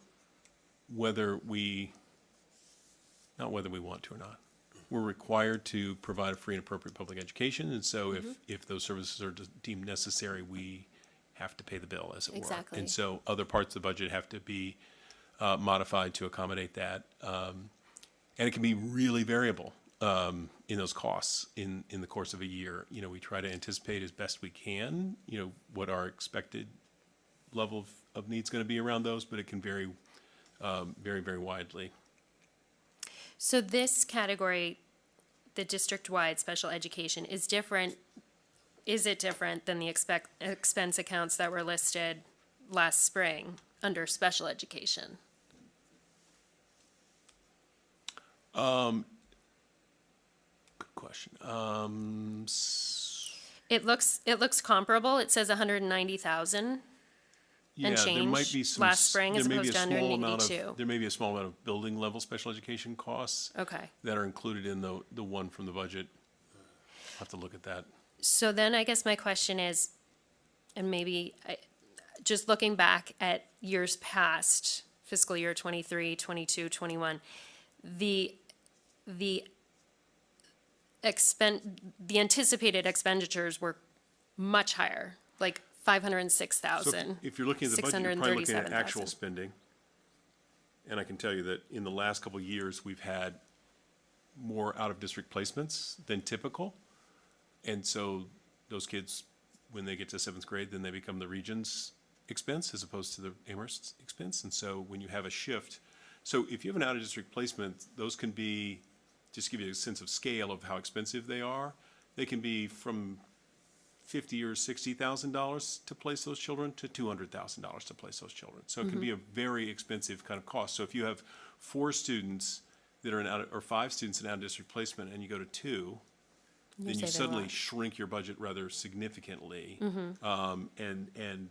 not whether we want to or not, we're required to provide a free and appropriate public education. And so if those services are deemed necessary, we have to pay the bill, as it were. Exactly. And so other parts of the budget have to be modified to accommodate that. And it can be really variable in those costs in the course of a year. We try to anticipate as best we can, what our expected level of needs going to be around those, but it can vary very, very widely. So this category, the district-wide special education, is different. Is it different than the expense accounts that were listed last spring under special education? Good question. It looks comparable. It says 190,000 and There might change be some last spring as there may be opposed a to small amount 182. there may be a small amount of building level special education costs Okay. that are included in the one from the budget. I'll have to look at that. So then I guess my question is, and just looking back at years past, fiscal year 23, 22, 21, the anticipated expenditures were much higher, like 506,000. If you're looking at the budget, you're probably looking at actual 637,000. spending. And I can tell you that in the last couple of years, we've had more out-of-district placements than typical. And so those kids, when they get to seventh grade, then they become the region's expense as opposed to the Amherst expense. And so when you have a shift, so if you have an out-of-district placement, those can be, just to give you a sense of scale of how expensive they are, they can be from $50,000 or $60,000 to place those children to $200,000 to place those children. So it can be a very expensive kind of cost. So if you have 4 students that are or 5 students in out-of-district placement and you go to 2, then you saving a suddenly lot. shrink your budget rather significantly. And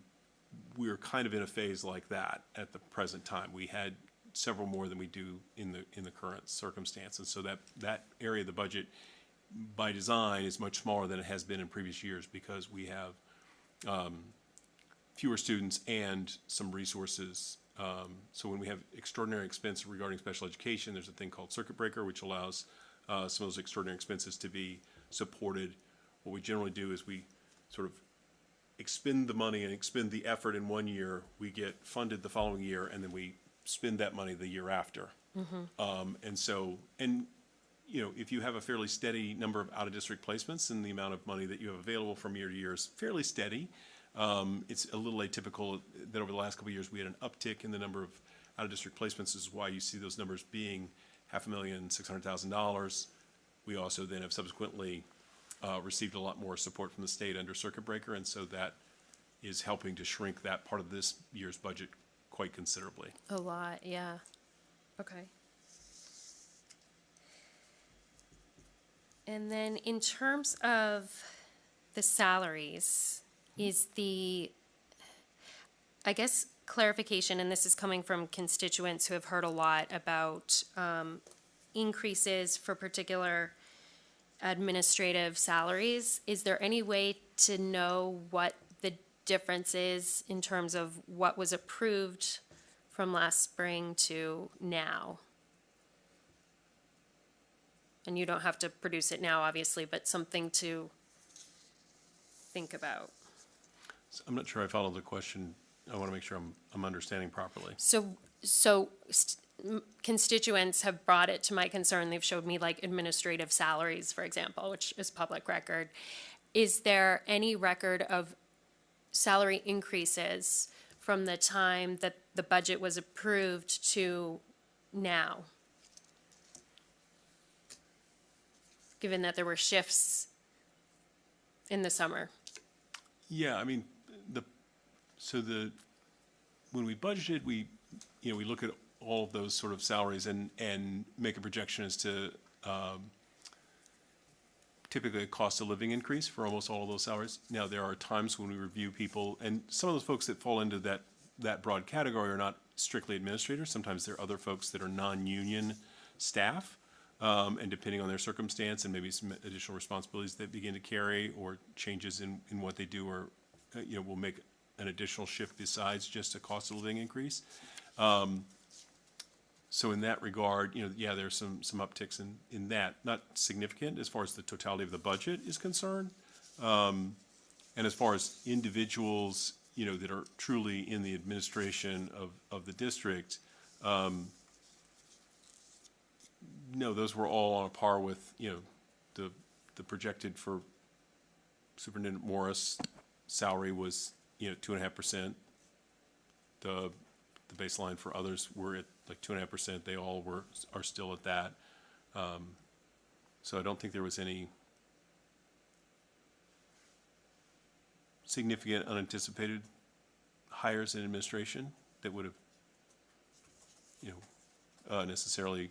we're kind of in a phase like that at the present time. We had several more than we do in the current circumstances. So that area of the budget by design, is much smaller than it has been in previous years because we have fewer students and some resources. So when we have extraordinary expense regarding special education, there's a thing called circuit breaker, which allows some of those extraordinary expenses to be supported. What we generally do is we sort of expend the money and expend the effort in one year, we get funded the following year, and then we spend that money the year after. And so, if you have a fairly steady number of out-of-district placements, and the amount of money that you have available from year to year is fairly steady, it's a little atypical that over the last couple of years, we had an uptick in the number of out-of-district placements. This is why you see those numbers being $500,000-$600,000. We also then have subsequently received a lot more support from the state under circuit breaker, and so that is helping to shrink that part of this year's budget quite considerably. A lot, yeah. Okay. And then in terms of the salaries, is I guess clarification, and this is coming from constituents who have heard a lot about increases for particular administrative salaries. Is there any way to know what the difference is in terms of what was approved from last spring to now? And you don't have to produce it now, obviously, but something to think about. So I'm not sure I followed the question. I want to make sure I'm understanding properly. Constituents have brought it to my concern. They've showed me like administrative salaries, for example, which is public record. Is there any record of salary increases from the time that the budget was approved to now? Given that there were shifts in the summer. Yeah, I mean, when we budgeted, we look at all of those sort of salaries and make a projection as to typically a cost of living increase for almost all of those salaries. Now, there are times when we review people, and some of those folks that fall into that broad category are not strictly administrators. Sometimes there are other folks that are non-union staff, and depending on their circumstance and maybe some additional responsibilities they begin to carry or changes in what they do, or will make an additional shift besides just a cost of living increase. So in that regard, there's some upticks in that, not significant as far as the totality of the budget is concerned. And as far as individuals, that are truly in the administration of the district, no, those were all on a par with, the projected for Superintendent Morris salary was, 2.5%. The baseline for others were at like 2.5%. They all are still at that. So I don't think there was any significant unanticipated hires in administration that would have, necessarily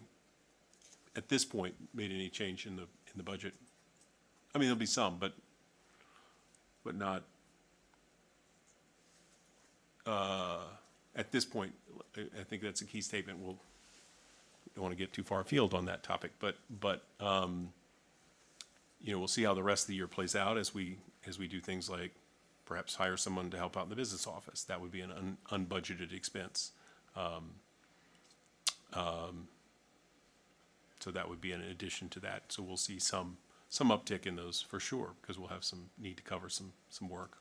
at this point made any change in the budget. I mean, there'll be some, but not at this point. I think that's a key statement. We'll don't want to get too far afield on that topic, but we'll see how the rest of the year plays out as we do things like perhaps hire someone to help out in the business office. That would be an unbudgeted expense. So that would be an addition to that. So we'll see some uptick in those for sure, because we'll have some need to cover some work.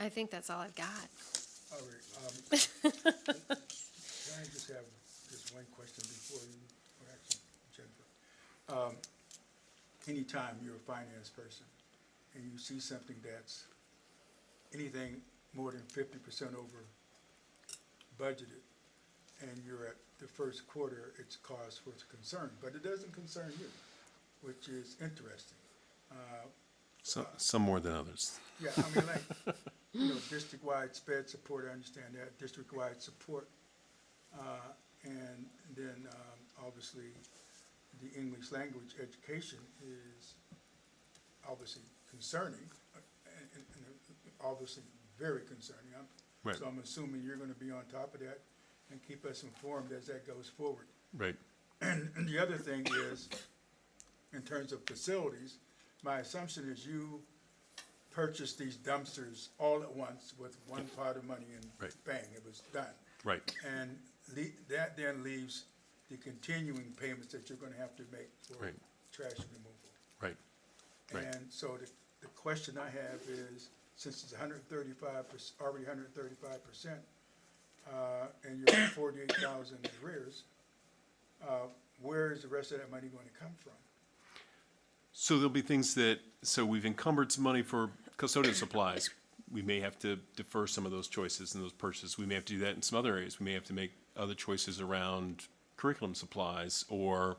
I think that's all I've got. All right. Can I just have just one question before you, or actually, Jennifer? Anytime you're a finance person and you see something that's anything more than 50% over budgeted, and you're at the first quarter, it's cause for concern, but it doesn't concern you, which is interesting. Some more than others. Yeah, I mean, like, district-wide sped support, I understand that, district-wide support. And then, obviously, the English language education is obviously concerning, and obviously very concerning. Right. So I'm assuming you're gonna be on top of that and keep us informed as that goes forward. Right. And the other thing is, in terms of facilities, my assumption is you purchased these dumpsters all at once with one pot of money and Right. bang, it was done. Right, And that then leaves the continuing payments that you're gonna have to make for Right. trash removal. right. Right. And so the question I have is, since it's 135%, already 135%, and you're at 48,000 arrears, where is the rest of that money going to come from? So there'll be things that, so we've encumbered some money for custodial supplies. We may have to defer some of those choices and those purchases. We may have to do that in some other areas. We may have to make other choices around curriculum supplies or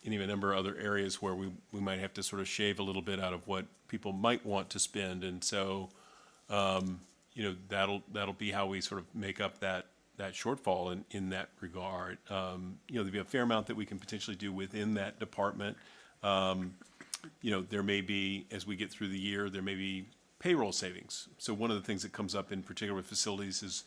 any of a number of other areas where we might have to sort of shave a little bit out of what people might want to spend. And so, you know, that'll be how we sort of make up that shortfall in that regard. You know, there'll be a fair amount that we can potentially do within that department. You know, there may be, as we get through the year, there may be payroll savings. So one of the things that comes up in particular with facilities is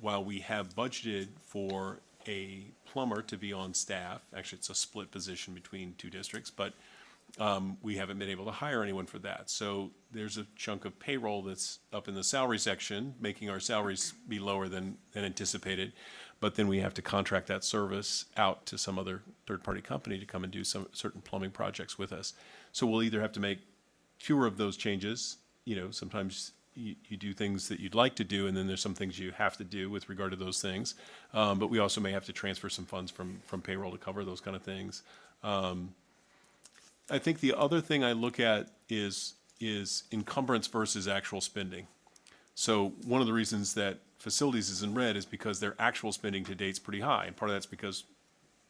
while we have budgeted for a plumber to be on staff, actually it's a split position between two districts, but we haven't been able to hire anyone for that. So there's a chunk of payroll that's up in the salary section, making our salaries be lower than anticipated. But then we have to contract that service out to some other third-party company to come and do some certain plumbing projects with us. So we'll either have to make fewer of those changes. You know, sometimes you do things that you'd like to do, and then there's some things you have to do with regard to those things. But we also may have to transfer some funds from payroll to cover those kind of things. I think the other thing I look at is encumbrance versus actual spending. So one of the reasons that facilities is in red is because their actual spending to date's pretty high, and part of that's because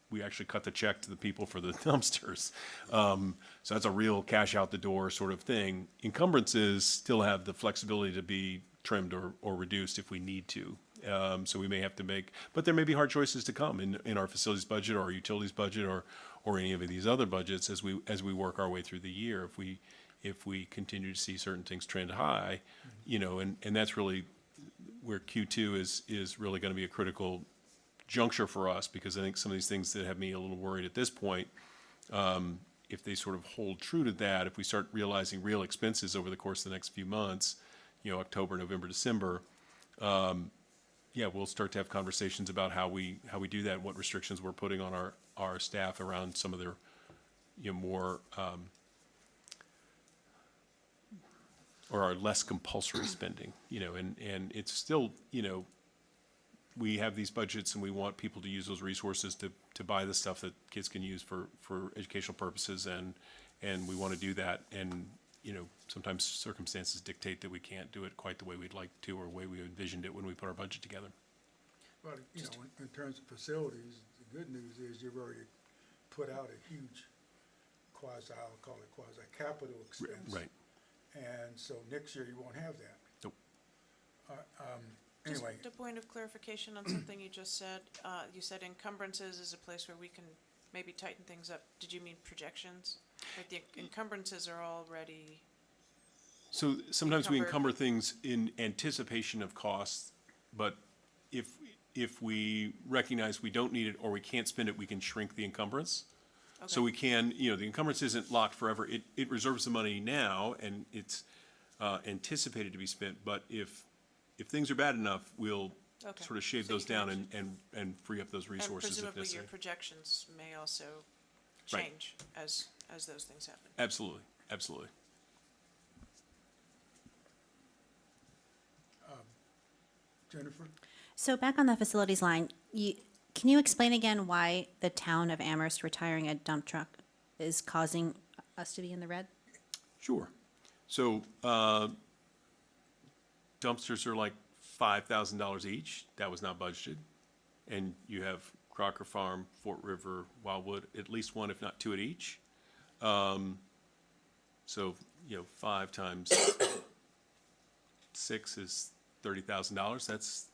we actually cut the check to the people for the dumpsters. So that's a real cash out the door sort of thing. Encumbrances still have the flexibility to be trimmed or reduced if we need to. So we may have to make, but there may be hard choices to come in our facilities budget or our utilities budget or any of these other budgets as we work our way through the year. If we continue to see certain things trend high, you know, and that's really where Q2 is really going to be a critical juncture for us, because I think some of these things that have me a little worried at this point, if they sort of hold true to that, if we start realizing real expenses over the course of the next few months, you know, October, November, December, yeah, we'll start to have conversations about how we do that, and what restrictions we're putting on our staff around some of their, you know, more or our less compulsory spending, you know, and it's still, you know, we have these budgets and we want people to use those resources to buy the stuff that kids can use for educational purposes, and we want to do that. And, you know, sometimes circumstances dictate that we can't do it quite the way we'd like to, or the way we envisioned it when we put our budget together. Well, you know, in terms of facilities, the good news is you've already put out a huge I'll call it quasi-capital expense. Right. And so next year you won't have that. Nope. Anyway, Just a point of clarification on something you just said. You said encumbrances is a place where we can maybe tighten things up. Did you mean projections? Like the encumbrances are already, So sometimes we Encumbered. encumber things in anticipation of costs, but if we recognize we don't need it or we can't spend it, we can shrink the encumbrance. So Okay. we can, you know, the encumbrance isn't locked forever. It reserves the money now, and it's anticipated to be spent. But if things are bad enough, we'll Okay. sort of shave So you those can down and free up those and resources if presumably your necessary. projections may also Right. change as those things happen. Absolutely, absolutely. Jennifer? So back on the facilities line, can you explain again why the town of Amherst retiring a dump truck is causing us to be in the red? Sure. So dumpsters are like $5,000 each. That was not budgeted. And you have Crocker Farm, Fort River, Wildwood, at least one, if not two at each. So, you know, 5 times 6 is $30,000. That's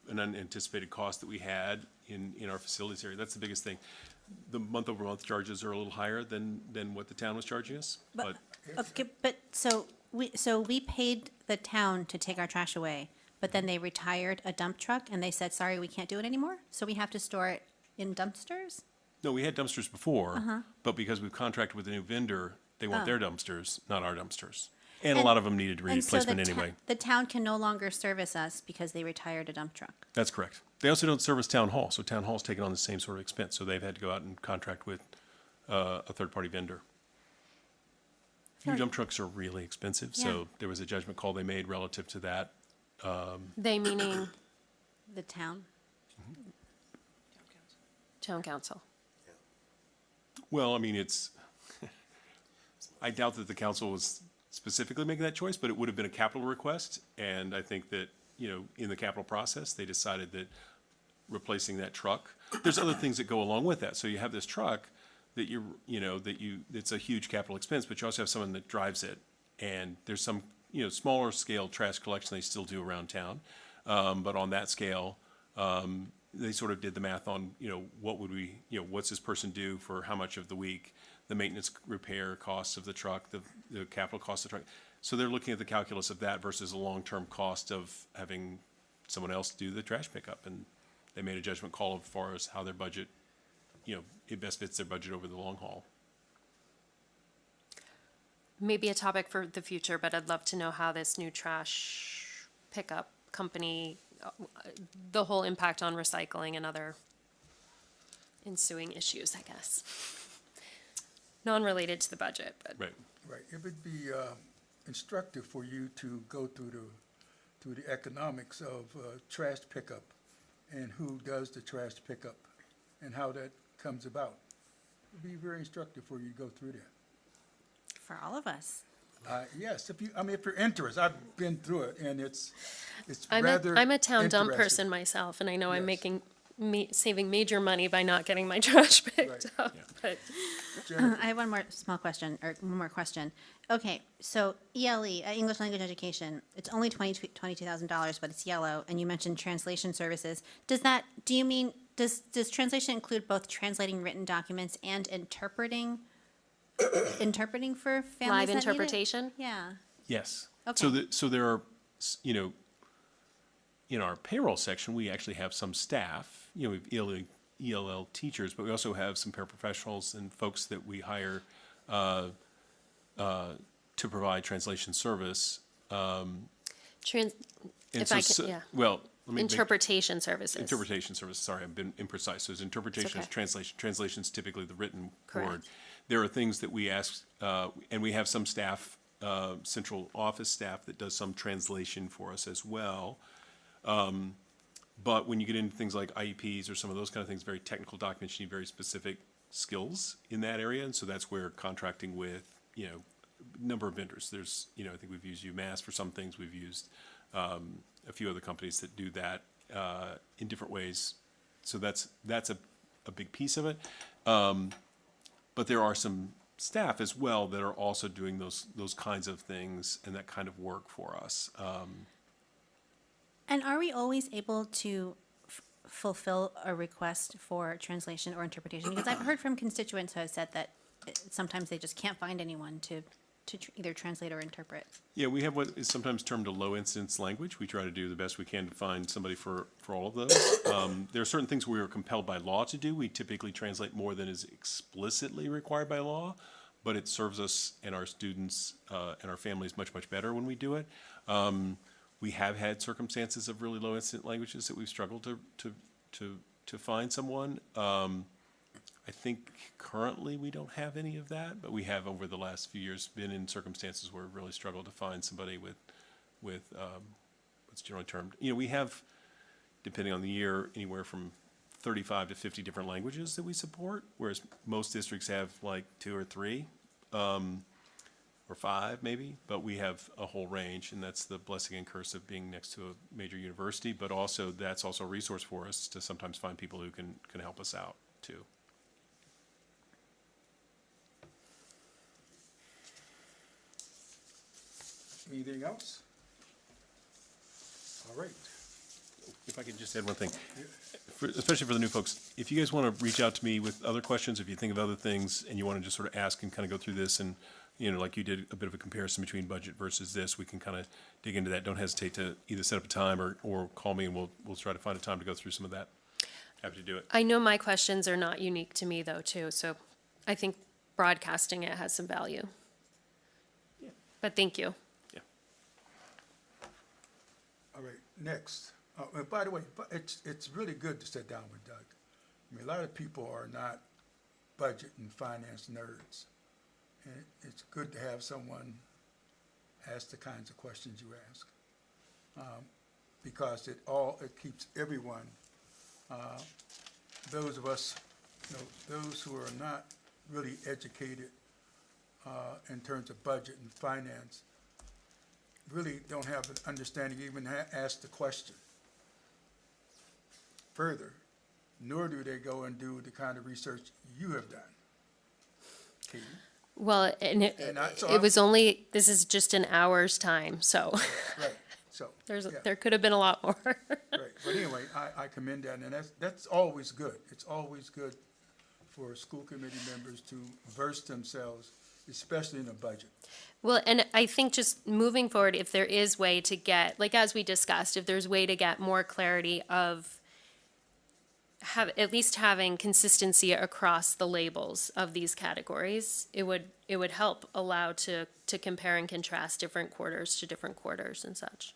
an unanticipated cost that we had in our facilities area. That's the biggest thing. The month-over-month charges are a little higher than what the town was charging us, but Okay, but so we paid the town to take our trash away, but then they retired a dump truck and they said, sorry, we can't do it anymore? So we have to store it in dumpsters? No, we had dumpsters before, but because we've contracted with a new vendor, they want their dumpsters, not our dumpsters. And a And- lot of them needed And so replacement the anyway. the town can no longer service us because they retired a dump truck. That's correct. They also don't service town hall, so town hall's taken on the same sort of expense, so they've had to go out and contract with a third-party vendor. New Sure. dump trucks are really expensive, Yeah. so there was a judgment call they made relative to that. They meaning The town. town council. Well, I mean, it's, I doubt that the council was specifically making that choice, but it would have been a capital request. And I think that, you know, in the capital process, they decided that replacing that truck, there's other things that go along with that. So you have this truck that it's a huge capital expense, but you also have someone that drives it. And there's some, smaller scale trash collection they still do around town. But on that scale, they sort of did the math on, what would we, what's this person do for how much of the week, the maintenance repair costs of the truck, the capital cost of the truck. So they're looking at the calculus of that versus the long-term cost of having someone else do the trash pickup. And they made a judgment call as far as how their budget, it best fits their budget over the long haul. Maybe a topic for the future, but I'd love to know how this new trash pickup company, the whole impact on recycling and other ensuing issues, I guess. Non-related to the budget, but. Right. Right, it would be instructive for you to go through the economics of trash pickup and who does the trash pickup and how that comes about. It'd be very instructive for you to go through that. For all of us. Yes, if you're interested, I've been through it, and it's I'm rather I'm a town dump interesting. person myself, and I know I'm Yes. making, saving major money by not getting my trash picked Right. up, Yeah. but. Jennifer, I have one more small question, or one more question. Okay, so ELE, English Language Education, it's only $22,000, but it's yellow, and you mentioned translation services. Does translation include both translating written documents and interpreting for families that Live need it? interpretation? Yeah. Yes. Okay. So there are, in our payroll section, we actually have some staff, we have ELL teachers, but we also have some paraprofessionals and folks that we hire to provide translation service. And And If I so, can- yeah. well, let me make Interpretation services. interpretation service. Sorry, I've been imprecise. So it's interpretation is okay. translation. Translation is typically the written Correct. word. There are things that we ask, and we have some staff, central office staff that does some translation for us as well. But when you get into things like IEPs or some of those kind of things, very technical documents, you need very specific skills in that area. And so that's where contracting with, a number of vendors. There's, I think we've used UMass for some things. We've used a few other companies that do that in different ways. So that's a big piece of it. But there are some staff as well that are also doing those kinds of things and that kind of work for us. And are we always able to fulfill a request for translation or interpretation? Because I've heard from constituents who have said that sometimes they just can't find anyone to either translate or interpret. Yeah, we have what is sometimes termed a low incidence language. We try to do the best we can to find somebody for all of those. There are certain things we are compelled by law to do. We typically translate more than is explicitly required by law, but it serves us and our students and our families much, much better when we do it. We have had circumstances of really low incident languages that we've struggled to find someone. I think currently we don't have any of that, but we have over the last few years been in circumstances where we've really struggled to find somebody with what's generally termed. We have, depending on the year, anywhere from 35 to 50 different languages that we support, whereas most districts have like 2 or 3. Or 5 maybe, but we have a whole range, and that's the blessing and curse of being next to a major university, but also that's also a resource for us to sometimes find people who can help us out too. anything else? All right. If I could just add one thing, especially for the new folks, if you guys want to reach out to me with other questions, if you think of other things and you want to just sort of ask and kind of go through this and, like you did a bit of a comparison between budget versus this, we can kind of dig into that. Don't hesitate to either set up a time or call me and we'll try to find a time to go through some of that. happy to do it. I know my questions are not unique to me though, too, so I think broadcasting it has some value. But thank you. Yeah. All right, next. And by the way, it's really good to sit down with Doug. I mean, a lot of people are not budget and finance nerds. And it's good to have someone ask the kinds of questions you ask. Because it keeps everyone, those of us, those who are not really educated in terms of budget and finance, really don't have an understanding, even ask the question. Further, nor do they go and do the kind of research you have done, Katie. Well, and So it was only, this is just an hour's time, so Right, so. yeah. there could have been a lot more. Right, but anyway, I commend that, and that's always good. It's always good for school committee members to verse themselves, especially in a budget. Well, and I think just moving forward, if there is way to get, like as we discussed, if there's way to get more clarity of at least having consistency across the labels of these categories, it would help allow to compare and contrast different quarters to different quarters and such.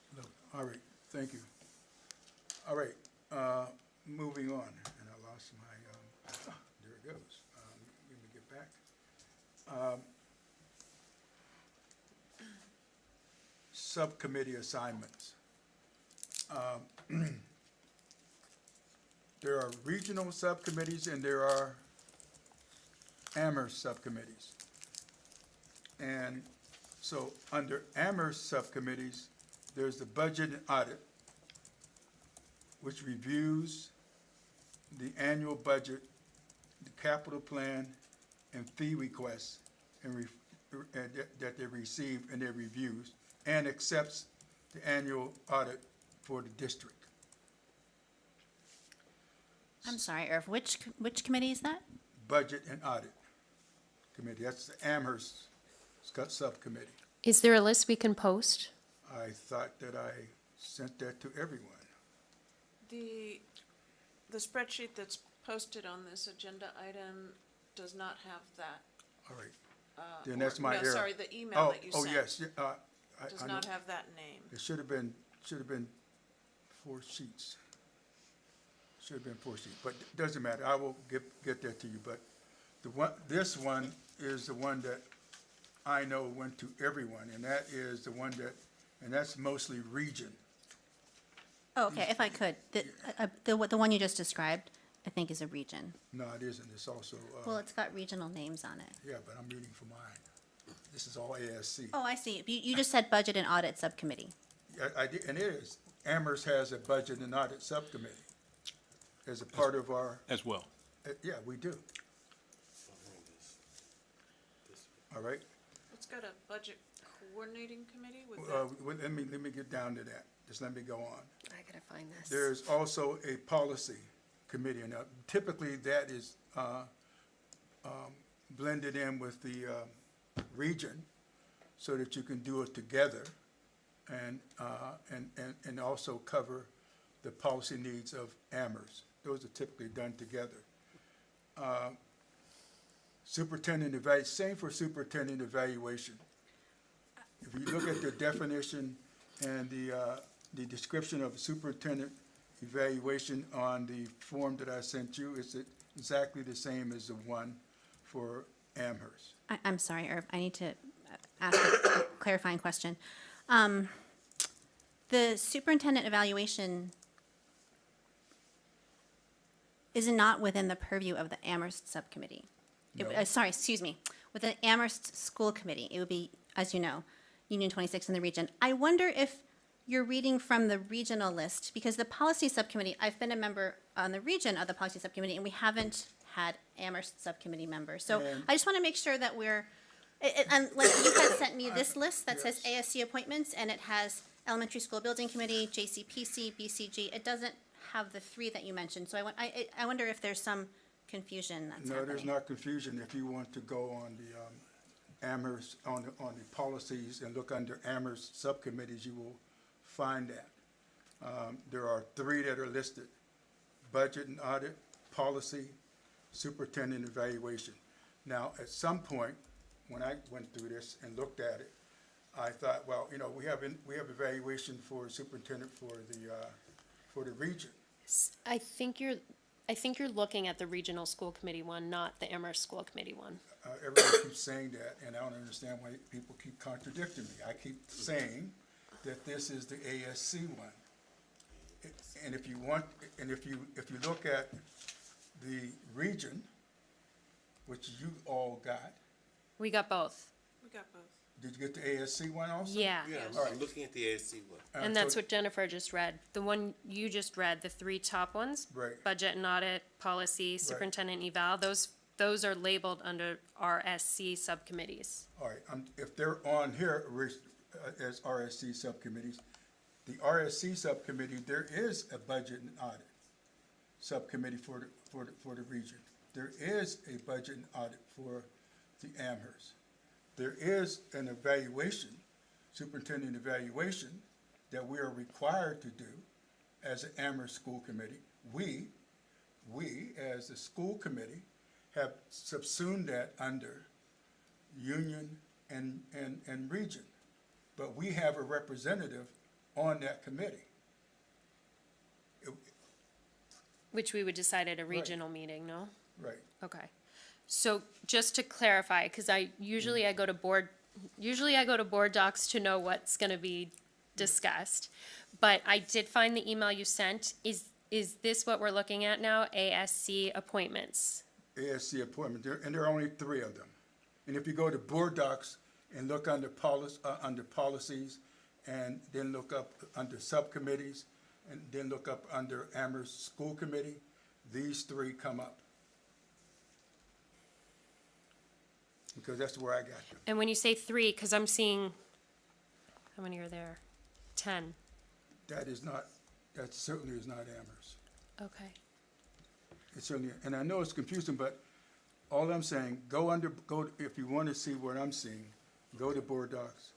All right, thank you. All right, moving on, and I lost my, there it goes. Let me get back. Subcommittee assignments. There are regional subcommittees and there are Amherst subcommittees. And so under Amherst subcommittees, there's the budget and audit, which reviews the annual budget, the capital plan, and fee requests that they receive in their reviews, and accepts the annual audit for the district. I'm sorry, Irv, which committee is that? Budget and Audit Committee. That's the Amherst Subcommittee. Is there a list we can post? I thought that I sent that to everyone. The spreadsheet that's posted on this agenda item does not have that. All right. Then that's my no, error. sorry, the email that you sent. Oh, yes. Does I not know. have that name. It should have been 4 sheets. Should have been 4 sheets, but it doesn't matter. I will get that to you. But this one is the one that I know went to everyone, and that is the one and that's mostly region. Oh, okay, if I could, the one you just described, I think is a region. No, it isn't. It's also, Well, it's got regional names on it. yeah, but I'm reading from mine. This is all ASC. Oh, I see. You just said Budget and Audit Subcommittee. Yeah, I did, and it is. Amherst has a budget and audit subcommittee as a part of our, As well. yeah, we do. All right. It's got a budget coordinating committee with Let me get down to that. Just let me go on. I gotta find this. There's also a policy committee, and typically that is blended in with the region so that you can do it together and also cover the policy needs of Amherst. Those are typically done together. Superintendent evaluation, same for superintendent evaluation. If you look at the definition and the description of superintendent evaluation on the form that I sent you, it's exactly the same as the one for Amherst. I'm sorry, Irv, I need to ask a clarifying question. The superintendent evaluation is not within the purview of the Amherst Subcommittee. No. Sorry, excuse me, with the Amherst School Committee, it would be, as you know, Union 26 in the region. I wonder if you're reading from the regional list, because the Policy Subcommittee, I've been a member on the region of the Policy Subcommittee, and we haven't had Amherst Subcommittee members. So And- I just want to make sure that we're, and like you had sent me this list that says ASC appointments, and it has Elementary School Building Committee, JCPC, BCG. It doesn't have the 3 that you mentioned. So I wonder if there's some confusion that's happening. No, there's not confusion. If you want to go on the Amherst, on the policies and look under Amherst subcommittees, you will find that. There are 3 that are listed, budget and audit, policy, superintendent evaluation. Now, at some point, when I went through this and looked at it, I thought, well, you know, we have evaluation for superintendent for the region. I think you're looking at the regional school committee one, not the Amherst school committee one. Everybody keeps saying that, and I don't understand why people keep contradicting me. I keep saying that this is the ASC one. And if you want, and if you look at the region, which you all got, We got both. We got both. did you get the ASC one also? Yeah. Yeah, Yes. I'm looking at the ASC one. And that's what Jennifer just read. The one you just read, the three top ones. Right. Budget and audit, policy, superintendent eval, those are labeled under RSC subcommittees. All right, if they're on here as RSC subcommittees, the RSC subcommittee, there is a budget and audit subcommittee for the region. There is a budget and audit for the Amherst. There is an evaluation, superintendent evaluation, that we are required to do as an Amherst school committee. We, as the school committee, have subsumed that under union and region. But we have a representative on that committee. Which we would decide at a regional meeting, no? Right. Okay. So just to clarify, because usually I go to board docs to know what's gonna be discussed. But I did find the email you sent. Is this what we're looking at now? ASC appointments? ASC appointment, and there are only 3 of them. And if you go to board docs and look under policies, and then look up under subcommittees, and then look up under Amherst School Committee, these 3 come up. Because that's where I got them. And when you say 3, because I'm seeing, how many are there? 10. That certainly is not Amherst. Okay. It's certainly, and I know it's confusing, but all I'm saying, if you want to see what I'm seeing, go to board docs,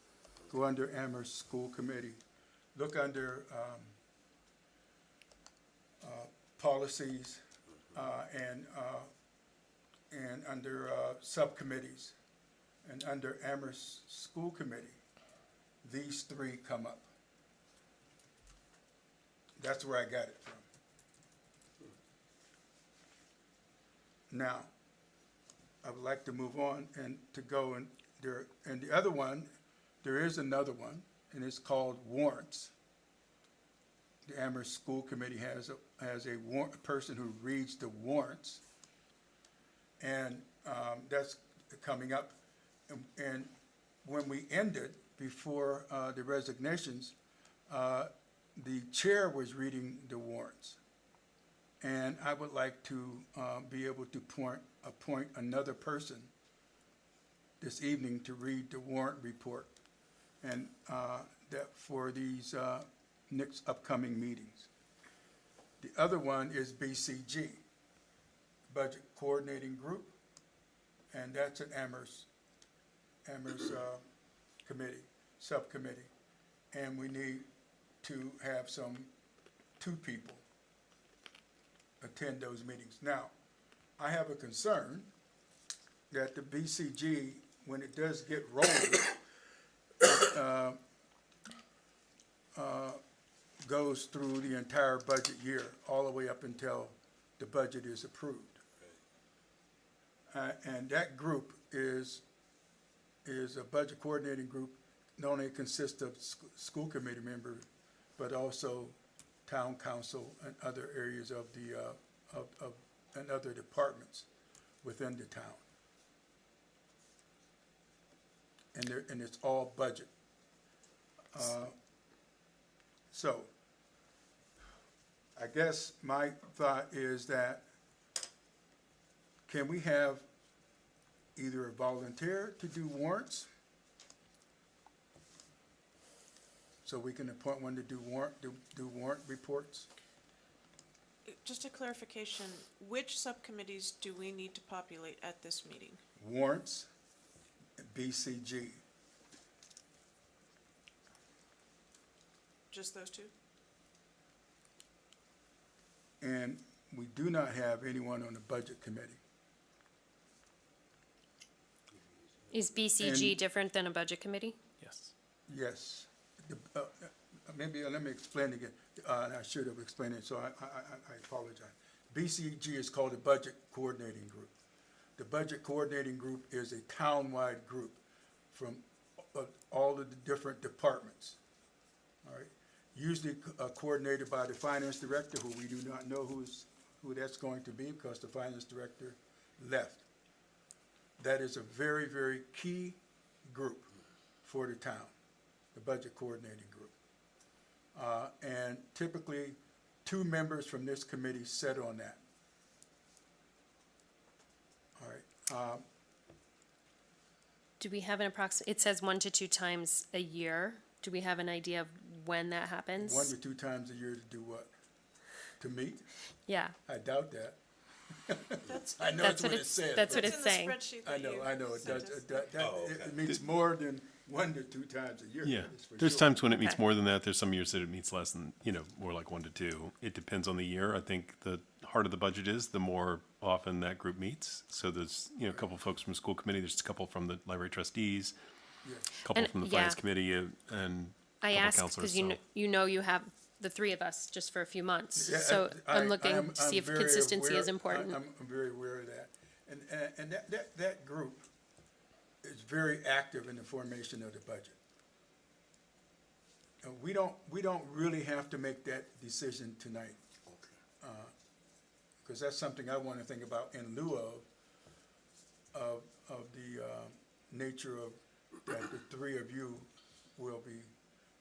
go under Amherst School Committee, look under policies and under subcommittees, and under Amherst School Committee, these 3 come up. That's where I got it from. Now, I would like to move on and to go and the other one, there is another one, and it's called warrants. The Amherst School Committee has a person who reads the warrants, and that's coming up. And when we ended, before the resignations, the chair was reading the warrants. And I would like to be able to appoint another person this evening to read the warrant report, and that for these next upcoming meetings. The other one is BCG, Budget Coordinating Group, and that's an Amherst subcommittee, and we need to have 2 people attend those meetings. Now, I have a concern that the BCG, when it does get rolling, goes through the entire budget year, all the way up until the budget is approved. And that group is a budget coordinating group, not only consists of school committee members, but also town council and other areas of and other departments within the town. And it's all budget. So, I guess my thought is that, can we have either a volunteer to do warrants, so we can appoint one to do warrant reports? Just a clarification, which subcommittees do we need to populate at this meeting? Warrants, BCG. Just those 2? And we do not have anyone on the budget committee. Is BCG And- different than a budget committee? Yes. Yes. Maybe let me explain again, and I should have explained it, so I apologize. BCG is called the Budget Coordinating Group. The Budget Coordinating Group is a town-wide group from all of the different departments, all right? Usually coordinated by the finance director, who we do not know who that's going to be because the finance director left. That is a very, very key group for the town, the Budget Coordinating Group. And typically, 2 members from this committee sit on that. All right. Do we have an approximate, it says 1 to 2 times a year. Do we have an idea of when that happens? 1 to 2 times a year to do what? To meet? Yeah, I doubt that. That's, I know That's it's what what it it's- says. that's but- what it's saying. in the spreadsheet I that know, you I know, it sent does, us. Oh, okay. it means more than 1 to 2 times a year. Yeah, that is for there's sure. times when it meets Okay. more than that. There's some years that it meets less than, more like 1 to 2. It depends on the year. I think the harder the budget is, the more often that group meets. So there's, a couple folks from school committee, there's a couple from the library trustees, Yeah. a couple And- from the yeah. finance committee, and I couple asked counselors, because you so- you have the 3 of us just for a few months. Yeah, So I'm looking I'm to see if very consistency aware- is important. I'm very aware of that. And that group is very active in the formation of the budget. And we don't really have to make that decision tonight. Because that's something I want to think about in lieu of the nature of that the 3 of you will be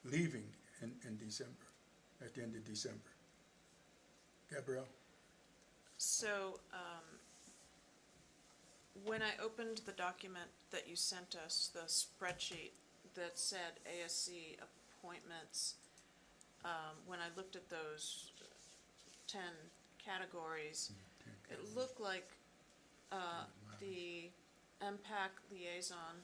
leaving in December, at the end of December. Gabrielle? So, when I opened the document that you sent us, the spreadsheet that said ASC appointments, when I looked at those 10 categories, it looked like, the MPAC liaison,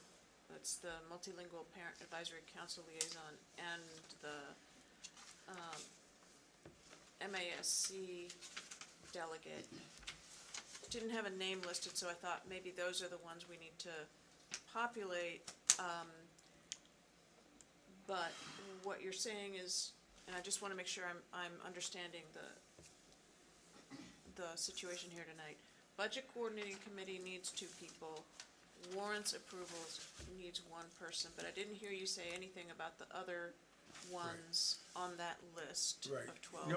that's the Multilingual Parent Advisory Council liaison, and the, MASC delegate didn't have a name listed, so I thought maybe those are the ones we need to populate. But what you're saying is, and I just wanna make sure I'm understanding the situation here tonight. Budget coordinating committee needs 2 people. Warrants approvals needs 1 person, but I didn't hear you say anything about the other ones on that list Right. of 12.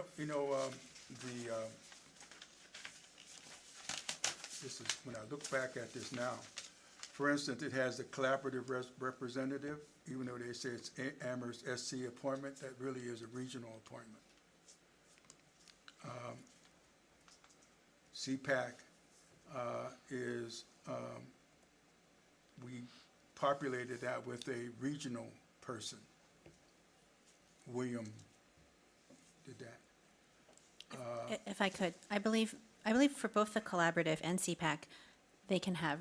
This is, when I look back at this now, for instance, it has a collaborative representative, even though they say it's Amherst SC appointment, that really is a regional appointment. CPAC is, we populated that with a regional person. William did that. If I could, I believe for both the collaborative and CPAC, they can have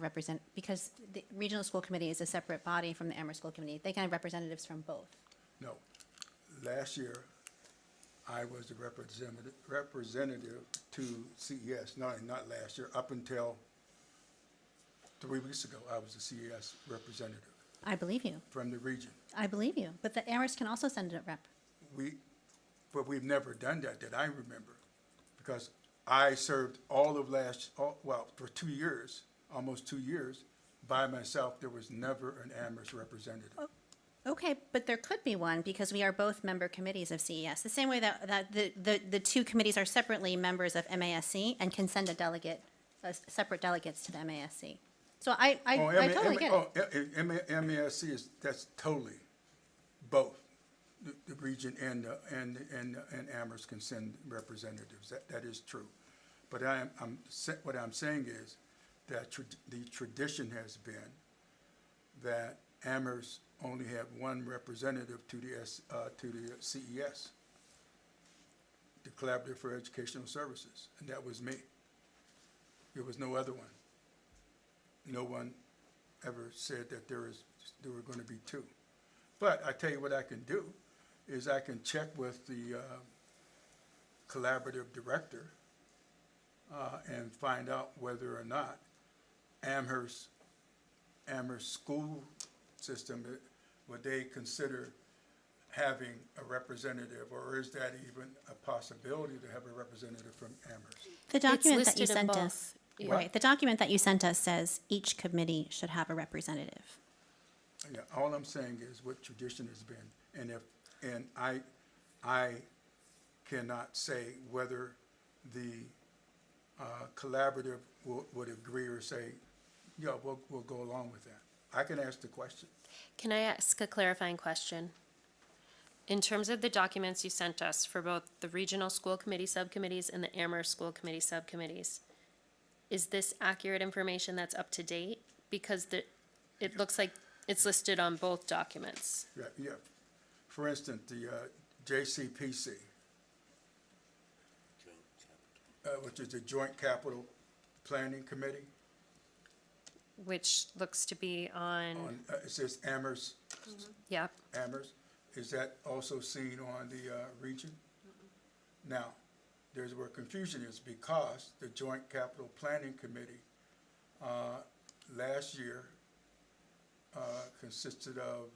because the regional school committee is a separate body from the Amherst School Committee. They can have representatives from both. No, last year, I was the representative to CES, not last year, up until 3 weeks ago, I was the CES representative I believe you. from the region. I believe you. But the Amherst can also send a rep. But we've never done that I remember, because I served for 2 years, almost 2 years, by myself. There was never an Amherst representative. Okay, but there could be one because we are both member committees of CES. The same way that the 2 committees are separately members of MASC and can send separate delegates to the MASC. So I totally get it. MASC that's totally both. The region and Amherst can send representatives. That is true. But what I'm saying is that the tradition has been that Amherst only have 1 representative to the CES, the Collaborative for Educational Services, and that was me. There was no other one. No one ever said that there were going to be 2. But I tell you what I can do is I can check with the collaborative director and find out whether or not Amherst school system, would they consider having a representative, or is that even a possibility to have a representative from Amherst? The document that you listed in sent both. us, Yeah. right, the document that you sent us says each committee should have a representative. Yeah, all I'm saying is what tradition has been, and I cannot say whether the collaborative would agree or say, yeah, we'll go along with that. I can ask the question. Can I ask a clarifying question? In terms of the documents you sent us for both the regional school committee subcommittees and the Amherst school committee subcommittees, is this accurate information that's up to date? Because it looks like it's listed on both documents. Yeah. For instance, the JCPC, which is the Joint Capital Planning Committee, Which looks to be on, it says Amherst, yep. Amherst. Is that also seen on the region? Now, there's where confusion is, because the Joint Capital Planning Committee last year consisted of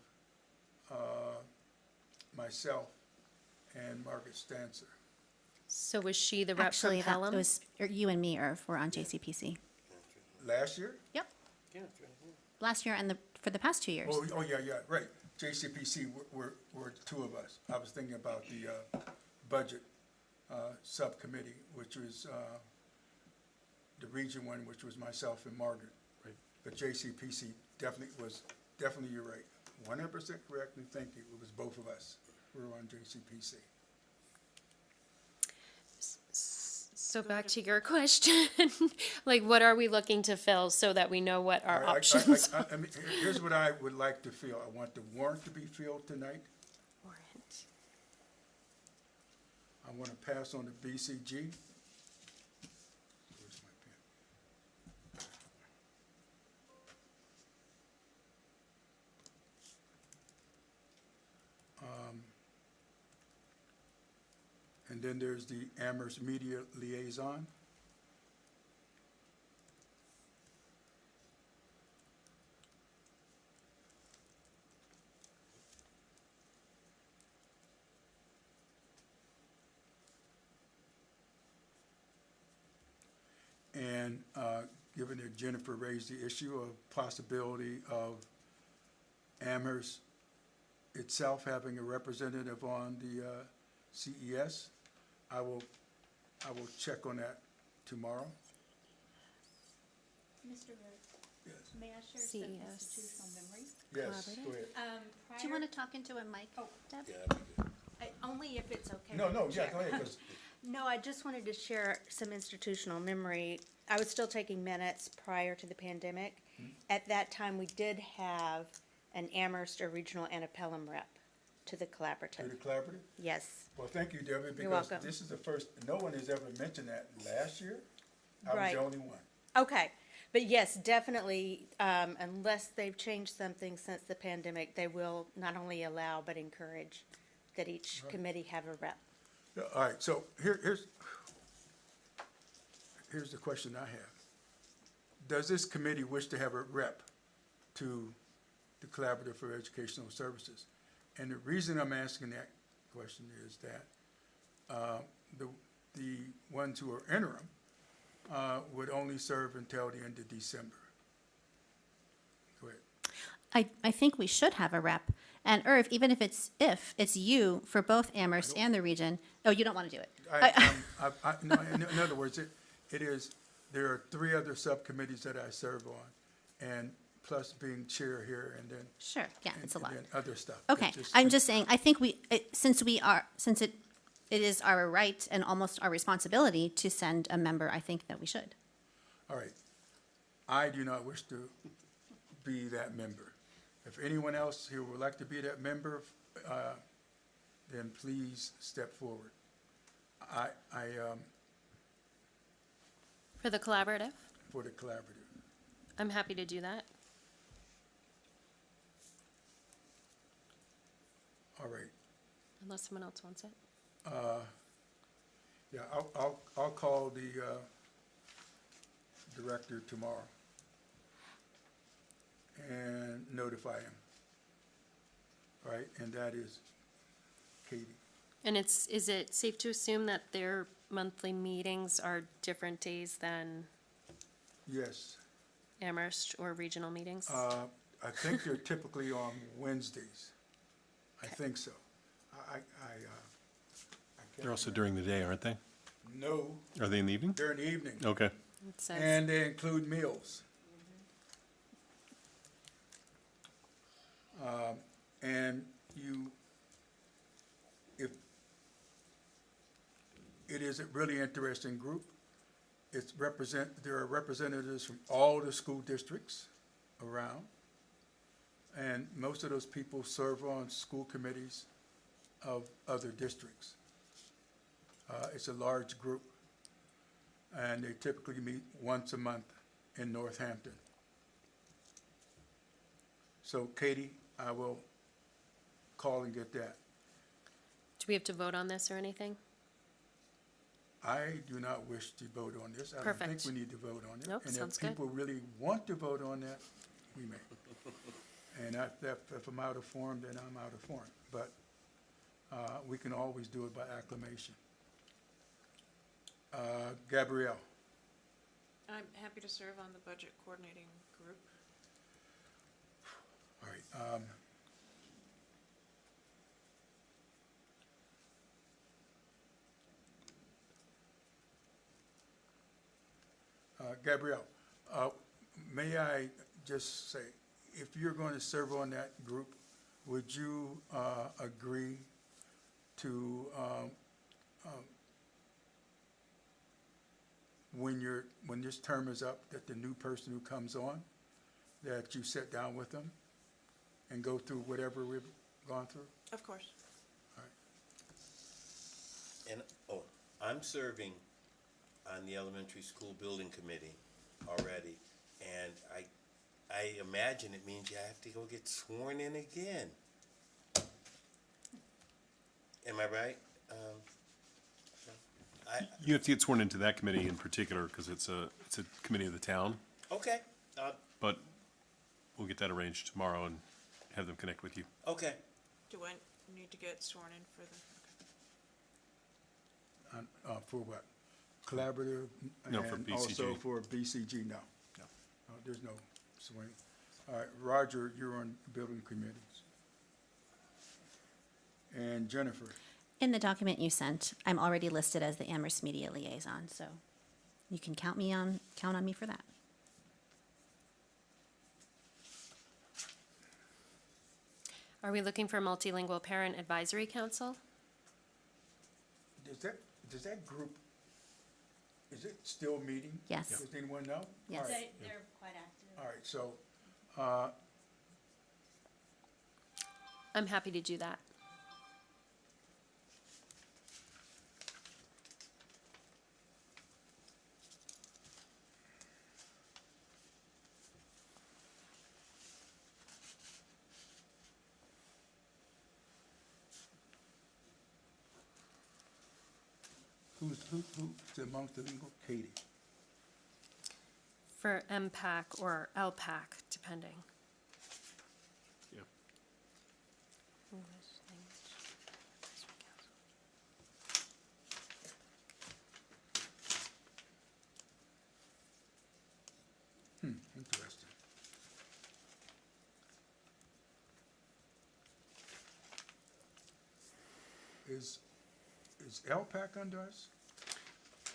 myself and Margaret Stancer. So was she the rep Actually, from Pelham? that was, you and me, Irv, were on JCPC. Last year? Yep, Yeah, it's right here. last year and for the past 2 years. Oh, yeah, right. JCPC were two of us. I was thinking about the budget subcommittee, which was the region one, which was myself and Margaret. Right. But JCPC definitely, you're right. 100% correct, and thank you. It was both of us. We were on JCPC. So back to your question, like what are we looking to fill so that we know what our options are? I mean, here's what I would like to feel. I want the warrant to be filled tonight. Warrant. I want to pass on the BCG. Where's my pen? And then there's the Amherst Media Liaison. And given that Jennifer raised the issue of possibility of Amherst itself having a representative on the CES, I will check on that tomorrow. Mr. Rhodes, Yes. may I share some CES. institutional memory? Yes, go ahead. Do you want to talk into a mic, Oh. Deb? Yeah, that'd be good. Only if it's okay. No, with the yeah, chair. go ahead, 'cause No, I just wanted to share some institutional memory. I was still taking minutes prior to the pandemic. At that time, we did have an Amherst, a regional, and a Pelham rep to the to collaborative. the collaborative. Yes, Well, thank you, Debbie, because welcome. this is the first, no one has ever mentioned that last year. I was Right. the only one. okay. But yes, definitely, unless they've changed something since the pandemic, they will not only allow but encourage that each committee have a rep. Yeah, all right, so here's the question I have. Does this committee wish to have a rep to the Collaborative for Educational Services? And the reason I'm asking that question is that the ones who are interim would only serve until the end of December. Go ahead. I think we should have a rep. And Irv, even if it's you for both Amherst and the region, oh, you don't want to do it. No, in other words, there are 3 other subcommittees that I serve on, and plus being chair here, and then. Sure, yeah, it's a lot. And then other stuff. Okay, I'm just saying, I think since it is our right and almost our responsibility to send a member, I think that we should. All right. I do not wish to be that member. If anyone else here would like to be that member, then please step forward. For the collaborative, For the collaborative. I'm happy to do that. All right. Unless someone else wants it. Yeah, I'll call the director tomorrow and notify him. Right, and that is Katie. And is it safe to assume that their monthly meetings are different days than Yes, Amherst or regional meetings? I think they're typically on Wednesdays. I think so. I They're also during the day, aren't they? No, Are they in the evening? they're in the evening, Okay. It says, and they include meals. And if it is a really interesting group, there are representatives from all the school districts around, and most of those people serve on school committees of other districts. It's a large group, and they typically meet once a month in Northampton. So Katie, I will call and get that. do we have to vote on this or anything? I do not wish to vote on this. I don't Perfect. think we need to vote on it. Nope, sounds And good. if people really want to vote on that, we may. And if I'm out of form, then I'm out of form. But we can always do it by acclamation. Gabrielle, I'm happy to serve on the budget coordinating group. all right. Gabrielle, may I just say, if you're going to serve on that group, would you agree to, when this term is up, that the new person who comes on, that you sit down with them and go through whatever we've gone through? Of course. And, I'm serving on the elementary school building committee already, and I imagine it means you have to go get sworn in again. Am I right? You have to get sworn into that committee in particular because it's a committee of the town, Okay, but we'll get that arranged tomorrow and have them connect with you. okay. Do I need to get sworn in for the, For what? Collaborative? No, for And also BCG. for BCG, no. There's no swing. All right, Roger, you're on building committees. And Jennifer, In the document you sent, I'm already listed as the Amherst Media Liaison, so you can count on me for that. Are we looking for a multilingual parent advisory council? does that group, is it still meeting? Yes. Does anyone know? Yes. All right, They're quite active. all right, so, I'm happy to do that. who's the multilingual? Katie. For MPAC or LPAC, depending. Yeah. Interesting. Is LPAC under us?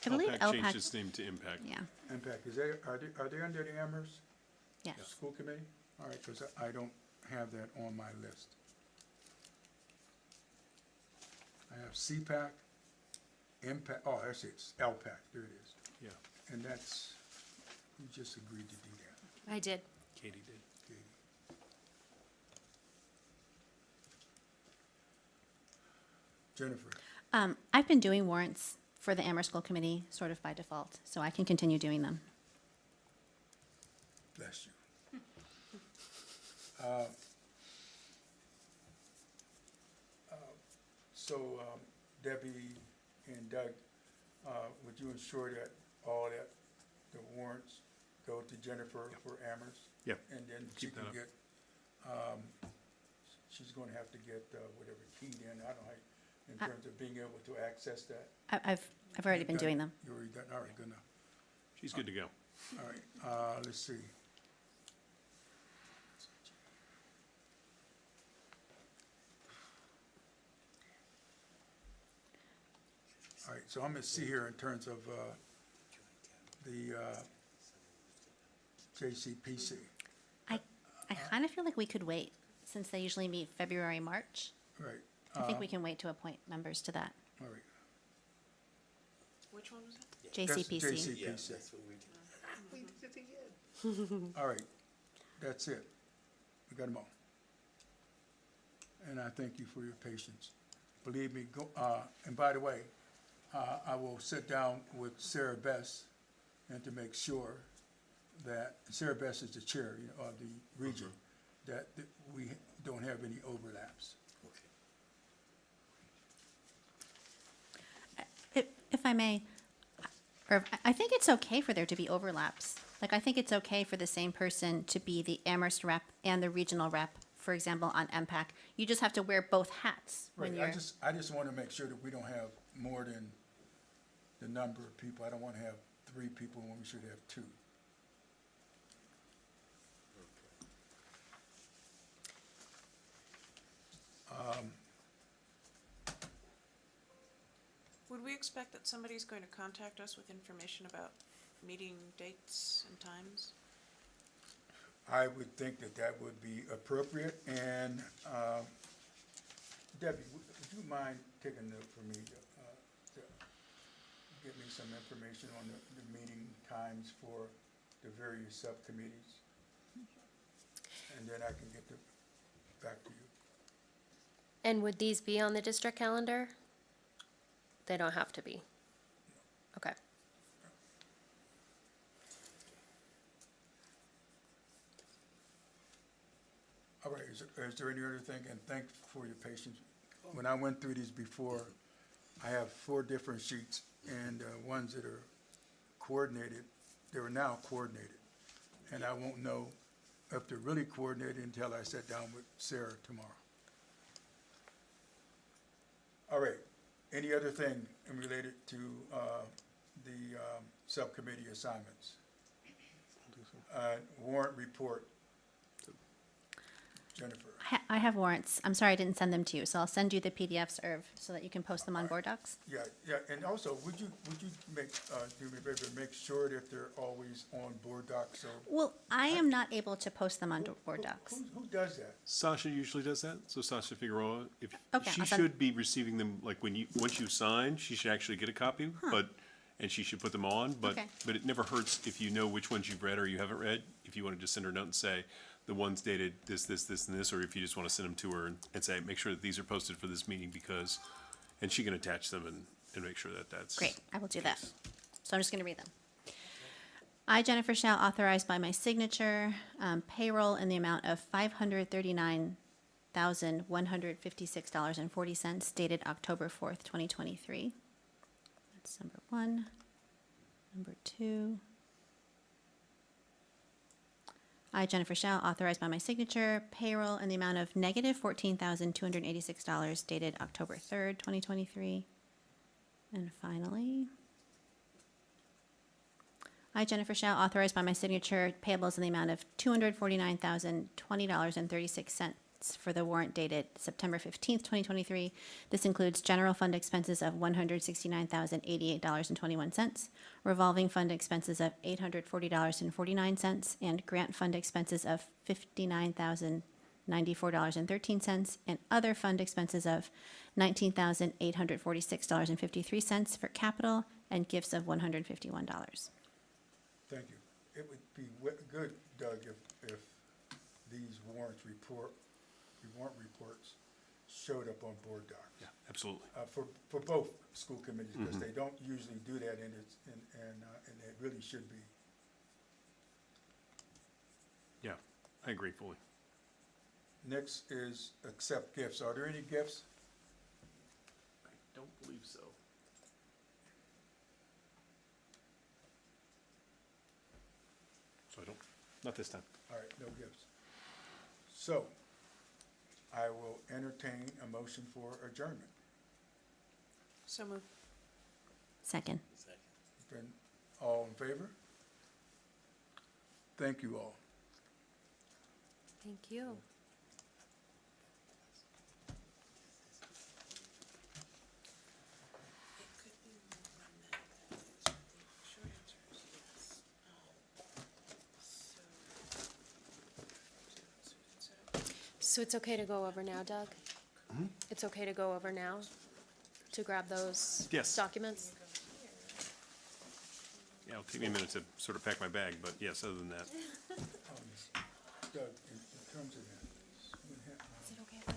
I believe LPAC changed LPAC, its name to Impact. yeah, MPAC, are they under the Amherst yes. School Committee? All right, because I don't have that on my list. I have CPAC, Impact, oh, that's it, it's LPAC, there it is. Yeah, And that's, you just agreed to do that, I did. Katie did. Katie. Jennifer, I've been doing warrants for the Amherst School Committee sort of by default, so I can continue doing them. bless you. So Debbie and Doug, would you ensure that all that, the warrants go to Jennifer for Amherst. Yeah. And then she Keep can that up. get, she's gonna have to get, whatever keyed in, I don't know, in terms of being able to access that. I've already been doing them. You already done, all right, good enough. She's good to go. All right, let's see. All right, so I'm gonna see here in terms of, the, JCPC. I kind of feel like we could wait, since they usually meet February, March. Right, I think we can wait to appoint members to that. all right. Which one was it? That's JCPC. JCPC. Yeah, that's what we do. We did it again. All right, that's it. We got them all. And I thank you for your patience. Believe me, and by the way, I will sit down with Sarah Bess and to make sure that, Sarah Bess is the chair of the region, that we don't have any overlaps. Okay. If I may, or I think it's okay for there to be overlaps. Like, I think it's okay for the same person to be the Amherst rep and the regional rep, for example, on MPAC. You just have to wear both hats when Right, you're. I just want to make sure that we don't have more than the number of people. I don't want to have 3 people when we should have 2. Would we expect that somebody's going to contact us with information about meeting dates and times? I would think that that would be appropriate, and Debbie, would you mind taking a note for me to get me some information on the meeting times for the various subcommittees? And then I can get back to you. And would these be on the district calendar? They don't have to be. Okay. All right, is there any other thing, and thanks for your patience. When I went through these before, I have 4 different sheets, and ones that are coordinated, they are now coordinated. And I won't know if they're really coordinated until I sit down with Sarah tomorrow. All right, any other thing related to the subcommittee assignments? Warrant report. Jennifer. I have warrants. I'm sorry I didn't send them to you, so I'll send you the PDFs, Irv, so that you can post them on Board Docs. Yeah, and also, would you make, do me a favor, make sure that they're always on Board Docs, so. Well, I am not able to post them on Board Docs. Who does that? Sasha usually does that, so Sasha Figueroa, if, Okay, she I'll send- should be receiving them, like, once you sign, she should actually get a copy, and she should put them on, Okay. but it never hurts if you know which ones you've read or you haven't read, if you want to just send her a note and say, the ones dated this, and this, or if you just want to send them to her and say, make sure that these are posted for this meeting because, and she can attach them and make sure that that's. Great, I will do that. So I'm just going to read them. I, Jennifer Shao, authorize by my signature payroll in the amount of $539,156.40 dated October 4th, 2023. That's number 1. Number 2. I, Jennifer Shao, authorized by my signature payroll in the amount of negative $14,286 dated October 3rd, 2023. And finally, I, Jennifer Shao, authorized by my signature payables in the amount of $249,020.36 for the warrant dated September 15th, 2023. This includes general fund expenses of $169,088.21, revolving fund expenses of $840.49, and grant fund expenses of $59,094.13, and other fund expenses of $19,846.53 for capital and gifts of $151. Thank you. It would be good, Doug, if these warrant reports showed up on Board Docs. Yeah, absolutely. For both school committees, because they don't usually do that, and it really should be. Yeah, I agree fully. Next is accept gifts. Are there any gifts? I don't believe so. Not this time. All right, no gifts. So, I will entertain a motion for adjournment. So moved. Second. Been all in favor? Thank you all. Thank you. So it's okay to go over now, Doug? It's okay to go over now, to grab those Yes. documents? Yeah, it'll take me a minute to sort of pack my bag, but yes, other than that. Doug, in terms of that, Is it okay if I?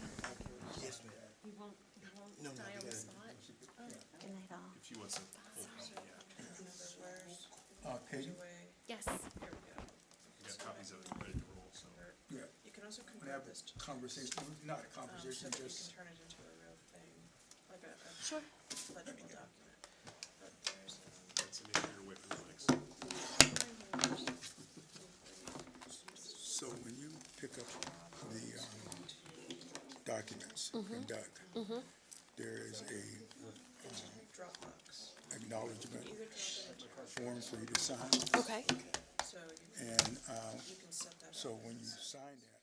Yes, ma'am. We won't No, no, die on we the gotta- spot? Good night, all. If she wants to. Katie, Yes. Got copies of it ready to roll, so. yeah, You can also we convert have this to, a conversation, not a so conversation, that you just, can turn it into a real thing, like a Sure. legible document. But there's, So make sure you're away from the mics. so when you pick up the documents from Doug, there is a Dropbox, acknowledgement form for you to sign, Okay. so and you can set that up. so when you sign that,